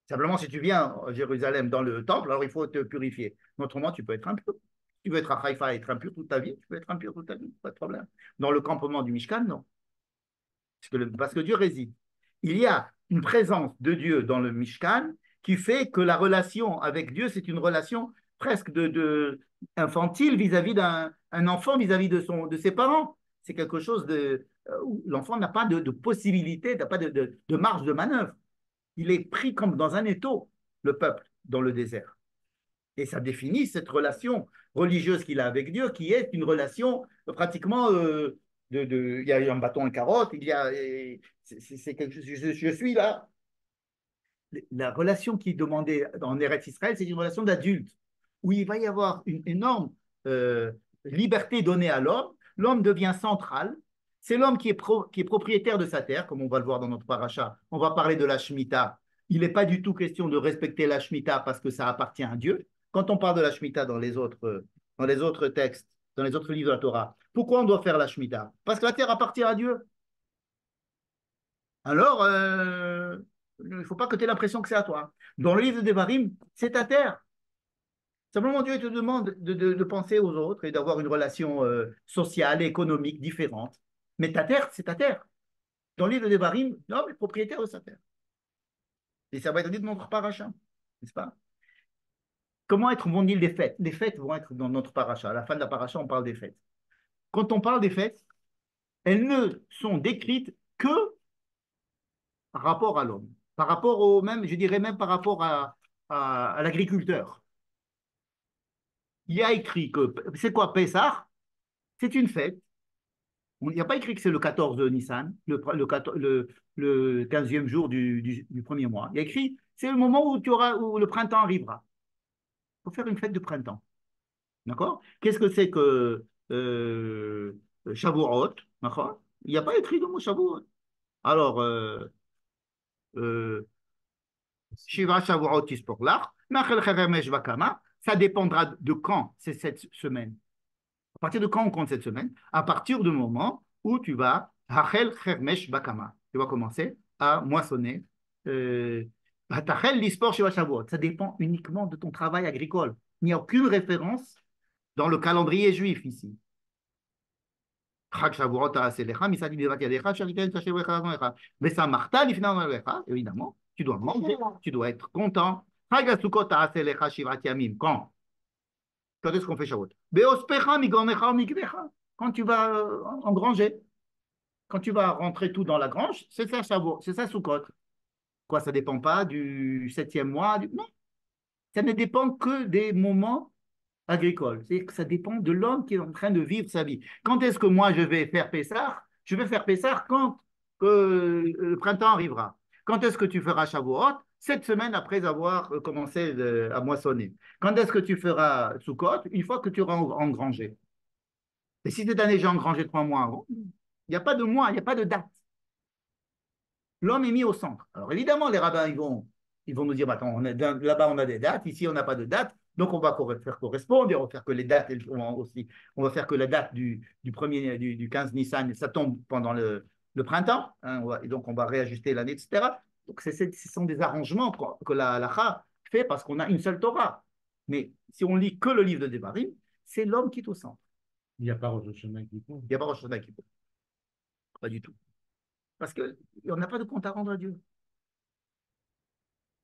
Simplement, si tu viens à Jérusalem dans le temple, alors il faut te purifier. Autrement, tu peux être impur. Si tu veux être à Haïfa et être impur toute ta vie, tu peux être impur toute ta vie, pas de problème. Dans le campement du Mishkan, non. Parce que Dieu réside. Il y a une présence de Dieu dans le Mishkan qui fait que la relation avec Dieu, c'est une relation presque infantile vis-à-vis d'un enfant vis-à-vis de ses parents. C'est quelque chose où l'enfant n'a pas de possibilité, n'a pas de marge de manœuvre. Il est pris comme dans un étau, le peuple, dans le désert. Et ça définit cette relation religieuse qu'il a avec Dieu, qui est une relation pratiquement il y a un bâton, une carotte, c'est quelque chose, je suis là. La relation qui est demandée en Eretz Israël, c'est une relation d'adulte, où il va y avoir une énorme liberté donnée à l'homme. L'homme devient central. C'est l'homme qui est propriétaire de sa terre, comme on va le voir dans notre paracha. On va parler de la Shemitah. Il n'est pas du tout question de respecter la Shemitah parce que ça appartient à Dieu. Quand on parle de la Shemitah dans les autres textes, dans les autres livres de la Torah, pourquoi on doit faire la Shemitah? Parce que la terre appartient à Dieu. Alors, il ne faut pas que tu aies l'impression que c'est à toi. Dans le livre de Devarim, c'est ta terre. Simplement, Dieu te demande de penser aux autres et d'avoir une relation sociale et économique différente. Mais ta terre, c'est ta terre. Dans le livre de Devarim, l'homme est propriétaire de sa terre. Et ça va être dit dans notre paracha, n'est-ce pas? Comment vont dire les fêtes? Les fêtes vont être dans notre paracha. À la fin de la paracha, on parle des fêtes. Quand on parle des fêtes, elles ne sont décrites que par rapport à l'homme, par rapport même, je dirais même par rapport à l'agriculteur. Il y a écrit que, c'est quoi Pessah? C'est une fête. Il n'y a pas écrit que c'est le 14 de Nissan, le 15e jour du premier mois. Il y a écrit, c'est le moment où le printemps arrivera. Il faut faire une fête de printemps. D'accord? Qu'est-ce que c'est que Shavuot? D'accord? Il n'y a pas écrit le mot Shavuot. Alors, Shiva Shavuot Tisporlach, Machel Cheremesh Vakama, ça dépendra de quand c'est cette semaine. À partir de quand on compte cette semaine? À partir du moment où tu vas Hachel Chermesh Bakama. Tu vas commencer à moissonner Ça dépend uniquement de ton travail agricole. Il n'y a aucune référence dans le calendrier juif ici. Évidemment, tu dois manger, tu dois être content. Quand est-ce qu'on fait Shavuot? Quand tu vas engranger, quand tu vas rentrer tout dans la grange, c'est ça Shavuot, c'est ça Sukkot. Quoi, ça ne dépend pas du 7e mois? Non, ça ne dépend que des moments agricoles. C'est-à-dire que ça dépend de l'homme qui est en train de vivre sa vie. Quand est-ce que moi je vais faire Pessah? Je vais faire Pessah quand le printemps arrivera. Quand est-ce que tu feras Shavuot? 7 semaines après avoir commencé à moissonner. Quand est-ce que tu feras Sukkot? Une fois que tu auras engrangé. Et si cette année j'ai engrangé 3 mois avant, il n'y a pas de mois, il n'y a pas de date. L'homme est mis au centre. Alors évidemment, les rabbins, ils vont nous dire, bah, attends, là-bas on a des dates, ici on n'a pas de date, donc on va faire correspondre, et on va faire que les dates, on va faire que la date du 15 Nissan, ça tombe pendant le printemps, hein, et donc on va réajuster l'année, etc. Donc ce sont des arrangements que la halakha fait parce qu'on a une seule Torah. Mais si on lit que le livre de Devarim, c'est l'homme qui est au centre. Il n'y a pas Rosh Hashanah qui compte. Il n'y a pas Rosh Hashanah qui peut. Pas du tout. Parce qu'on n'a pas de compte à rendre à Dieu.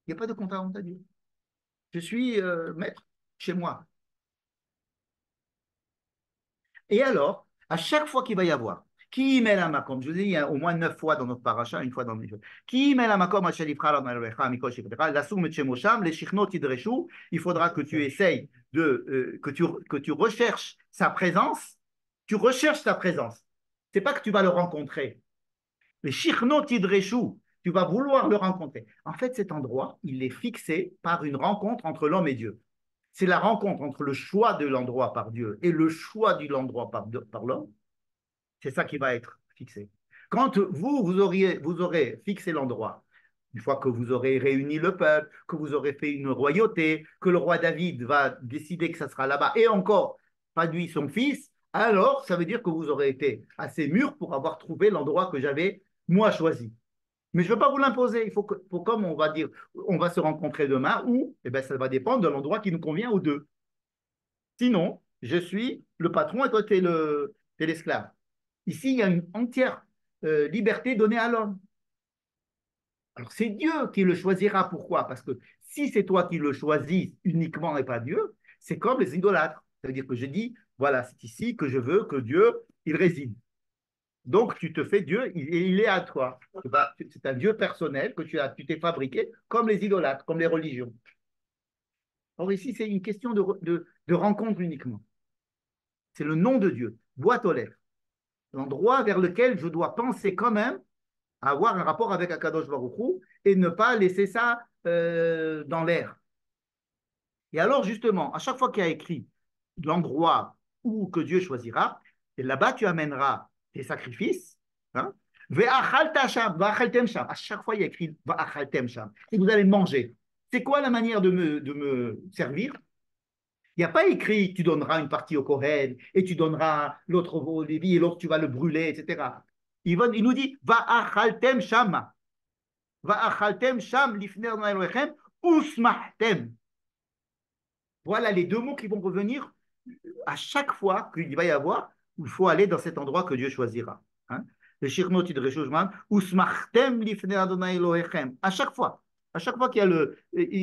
Il n'y a pas de compte à rendre à Dieu. Je suis maître chez moi. Et alors, à chaque fois qu'il va y avoir, qui met la makom, je vous dis, il y a au moins 9 fois dans notre paracha, une fois dans le livre. Qui met la makom, les shichnot idreshu, il faudra que tu essayes que tu recherches sa présence. Tu recherches sa présence. C'est pas que tu vas le rencontrer. Les shichnot idreshu, tu vas vouloir le rencontrer. En fait, cet endroit, il est fixé par une rencontre entre l'homme et Dieu. C'est la rencontre entre le choix de l'endroit par Dieu et le choix de l'endroit par l'homme. C'est ça qui va être fixé. Quand vous aurez fixé l'endroit, une fois que vous aurez réuni le peuple, que vous aurez fait une royauté, que le roi David va décider que ça sera là-bas, et encore, pas lui, son fils, alors ça veut dire que vous aurez été assez mûr pour avoir trouvé l'endroit que j'avais, moi, choisi. Mais je ne veux pas vous l'imposer. Comme on va dire, on va se rencontrer demain, ou eh ben, ça va dépendre de l'endroit qui nous convient aux deux. Sinon, je suis le patron et toi, tu es l'esclave. Ici, il y a une entière liberté donnée à l'homme. Alors, c'est Dieu qui le choisira. Pourquoi? Parce que si c'est toi qui le choisis uniquement et pas Dieu, c'est comme les idolâtres. Ça veut dire que je dis, voilà, c'est ici que je veux que Dieu, il réside. Donc, tu te fais Dieu, il est à toi. C'est un Dieu personnel que tu t'es fabriqué, comme les idolâtres, comme les religions. Or, ici, c'est une question de rencontre uniquement. C'est le nom de Dieu, boîte aux lettres. L'endroit vers lequel je dois penser quand même à avoir un rapport avec Akadosh Baruch Hu et ne pas laisser ça dans l'air. Et alors, justement, à chaque fois qu'il y a écrit l'endroit où que Dieu choisira, et là-bas, tu amèneras tes sacrifices. Hein, à chaque fois, il y a écrit et vous allez manger. C'est quoi la manière de me servir? Il n'y a pas écrit tu donneras une partie au Kohen et tu donneras l'autre au Lévi et l'autre tu vas le brûler, etc. Il nous dit Va'achaltem sham. Va'achaltem sham lifner Elohechem usmahtem. Voilà les deux mots qui vont revenir à chaque fois qu'il va y avoir, il faut aller dans cet endroit que Dieu choisira. Hein? Le shirnot idreshujman usmahtem lifner Adonai Elohechem. À chaque fois. À chaque fois qu'il y a le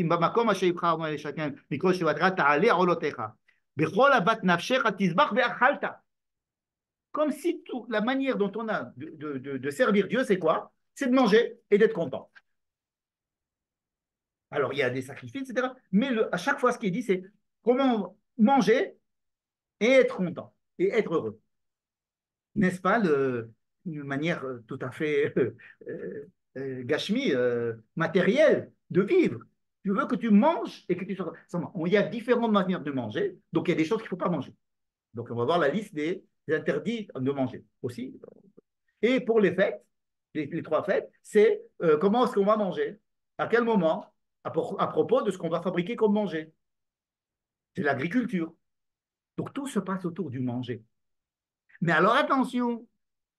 Makom Hasheivcha chacun, Mikol Shevadra, Ta'ale Olotecha. Bechol Abat Nafshecha Tizbach Ve'achalta. Comme si la manière dont on a de servir Dieu, c'est quoi? C'est de manger et d'être content. Alors, il y a des sacrifices, etc. Mais à chaque fois, ce qui est dit, c'est comment manger et être content et être heureux. N'est-ce pas une manière tout à fait gashmi, matérielle de vivre? Tu veux que tu manges et que tu sois. Il y a différentes manières de manger, donc il y a des choses qu'il ne faut pas manger. Donc, on va voir la liste des interdits de manger aussi. Et pour les fêtes, les 3 fêtes, c'est comment est-ce qu'on va manger, à quel moment, à propos de ce qu'on va fabriquer comme manger. C'est l'agriculture. Donc, tout se passe autour du manger. Mais alors, attention,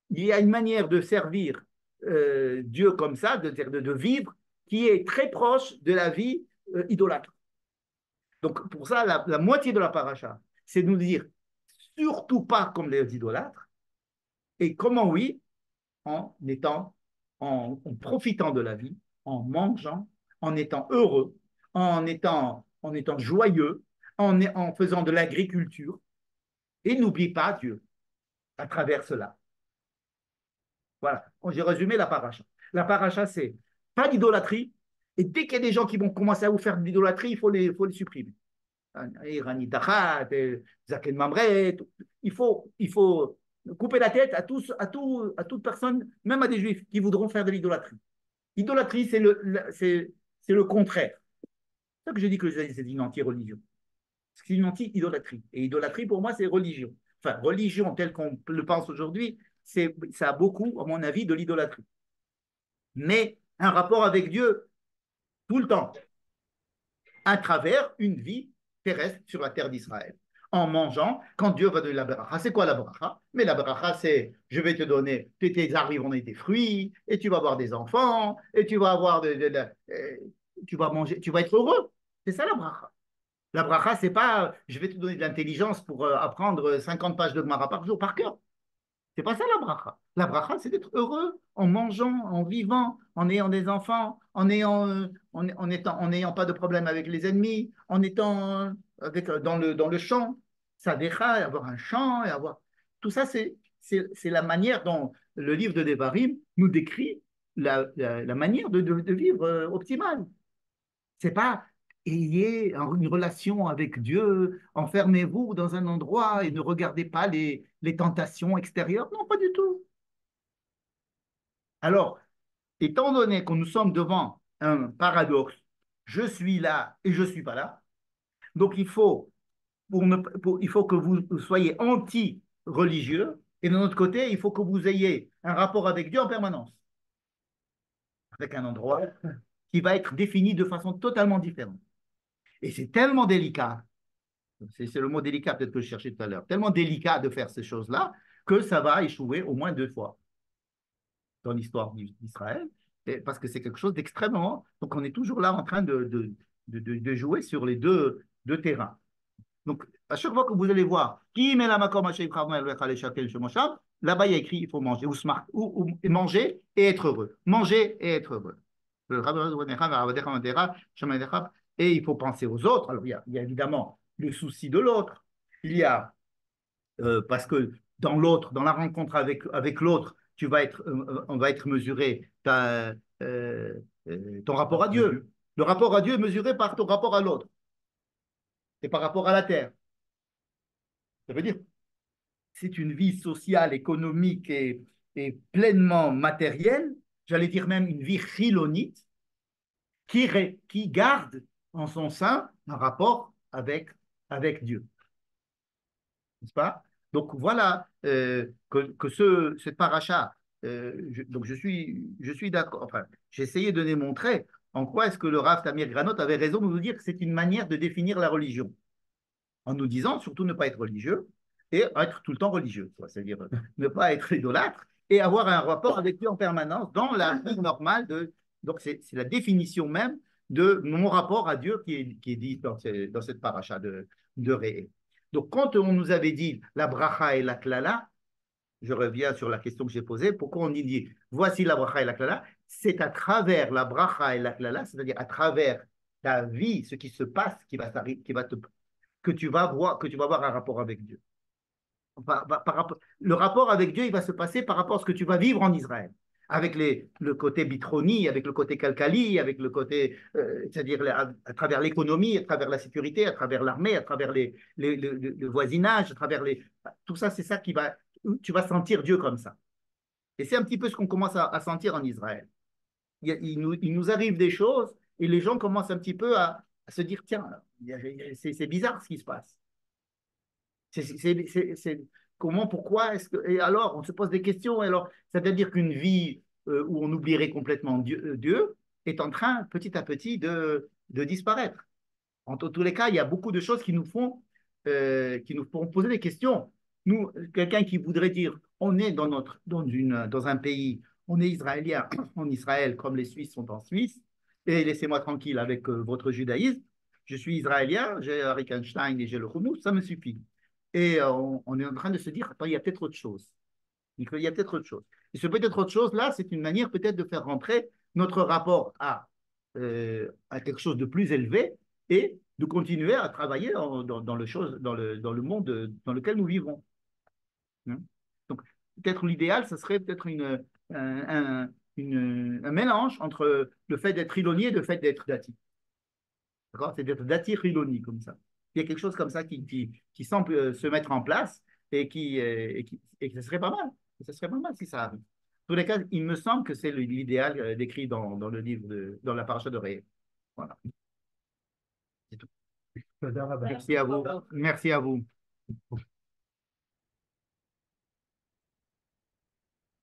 il y a une manière de servir Dieu comme ça, de vivre qui est très proche de la vie idolâtre. Donc, pour ça, la moitié de la paracha, c'est de nous dire surtout pas comme les idolâtres, et comment oui, en étant, en profitant de la vie, en mangeant, en étant heureux, en étant joyeux, en faisant de l'agriculture, et n'oublie pas Dieu à travers cela. Voilà, j'ai résumé la paracha. La paracha, c'est pas d'idolâtrie, et dès qu'il y a des gens qui vont commencer à vous faire de l'idolâtrie, faut les supprimer. Irani Dachat, Zaken Mamret, il faut couper la tête à toute personne, même à des juifs, qui voudront faire de l'idolâtrie. L'idolâtrie, c'est le contraire. C'est ça que je dis que c'est une anti-religion. C'est une anti-idolâtrie. Et idolâtrie, pour moi, c'est religion. Enfin, religion telle qu'on le pense aujourd'hui, ça a beaucoup, à mon avis, de l'idolâtrie. Mais un rapport avec Dieu tout le temps, à travers une vie terrestre sur la terre d'Israël. En mangeant, quand Dieu va donner la bracha. C'est quoi la bracha? Mais la bracha, c'est je vais te donner, tes arbres vont donner des fruits, et tu vas avoir des enfants, et tu vas avoir tu vas manger, tu vas être heureux. C'est ça la bracha. La bracha, c'est pas je vais te donner de l'intelligence pour apprendre 50 pages de Gemara par jour, par cœur. C'est pas ça la bracha. La bracha, c'est d'être heureux en mangeant, en vivant, en ayant des enfants, en n'ayant pas de problème avec les ennemis, en étant dans le champ. Ça décha, avoir un champ, et avoir. Tout ça, c'est la manière dont le livre de Devarim nous décrit la manière de vivre optimale. C'est pas ayez une relation avec Dieu, enfermez-vous dans un endroit et ne regardez pas les tentations extérieures. Non, pas du tout. Alors, étant donné que nous sommes devant un paradoxe, je suis là et je ne suis pas là, donc il faut que vous soyez anti-religieux et de notre côté, il faut que vous ayez un rapport avec Dieu en permanence, avec un endroit qui va être défini de façon totalement différente. Et c'est tellement délicat, c'est le mot délicat peut-être que je cherchais tout à l'heure, tellement délicat de faire ces choses-là que ça va échouer au moins 2 fois dans l'histoire d'Israël, parce que c'est quelque chose d'extrêmement. Donc on est toujours là en train de jouer sur les deux terrains. Donc à chaque fois que vous allez voir, là-bas il y a écrit il faut manger, ou manger et être heureux. Manger et être heureux. Et il faut penser aux autres. Alors, il y a évidemment le souci de l'autre. Il y a, parce que dans l'autre, dans la rencontre avec l'autre, on va être mesuré ton rapport à Dieu. Le rapport à Dieu est mesuré par ton rapport à l'autre et par rapport à la terre. Ça veut dire, c'est une vie sociale, économique et pleinement matérielle, j'allais dire même une vie chilonite, qui garde en son sein un rapport avec Dieu. N'est-ce pas? Donc voilà cette paracha, donc je suis d'accord, enfin, j'ai essayé de démontrer en quoi est-ce que le Rav Tamir Granot avait raison de nous dire que c'est une manière de définir la religion, en nous disant surtout ne pas être religieux et être tout le temps religieux, c'est-à-dire ne pas être idolâtre et avoir un rapport avec Dieu en permanence dans la vie normale donc c'est la définition même de mon rapport à Dieu qui est dit dans cette paracha de Réé. Donc, quand on nous avait dit la bracha et la klala, je reviens sur la question que j'ai posée, pourquoi on dit voici la bracha et la klala, c'est à travers la bracha et la klala, c'est-à-dire à travers ta vie, ce qui se passe, que tu vas avoir un rapport avec Dieu. Le rapport avec Dieu, il va se passer par rapport à ce que tu vas vivre en Israël, avec le côté bitroni, avec le côté calcali, avec le côté, c'est-à-dire à travers l'économie, à travers la sécurité, à travers l'armée, à travers le voisinage, à travers tout ça, c'est ça tu vas sentir Dieu comme ça. Et c'est un petit peu ce qu'on commence à sentir en Israël. Il nous arrive des choses et les gens commencent un petit peu à se dire, tiens, c'est bizarre ce qui se passe. Comment, pourquoi est-ce que. Et alors, on se pose des questions. Alors, c'est-à-dire qu'une vie où on oublierait complètement Dieu est en train, petit à petit, de disparaître. En tous les cas, il y a beaucoup de choses qui nous font poser des questions. Nous, quelqu'un qui voudrait dire on est dans un pays, on est israélien en Israël, comme les Suisses sont en Suisse, et laissez-moi tranquille avec votre judaïsme. Je suis israélien, j'ai Arik Einstein et j'ai le Hummus, ça me suffit. Et on est en train de se dire, attends, il y a peut-être autre chose. Il y a peut-être autre chose. Et ce peut-être autre chose, là, c'est une manière peut-être de faire rentrer notre rapport à quelque chose de plus élevé et de continuer à travailler dans le monde dans lequel nous vivons. Hein. Donc, peut-être l'idéal, ce serait peut-être un mélange entre le fait d'être Iloni et le fait d'être Dati. D'accord? C'est d'être Dati Iloni, comme ça. Il y a quelque chose comme ça qui semble se mettre en place et que ce serait pas mal. Ce serait pas mal si ça arrive. En tous les cas, il me semble que c'est l'idéal décrit dans le livre, dans la paracha de Ré. Voilà. C'est tout. תודה רבה. Merci à vous. Merci à vous.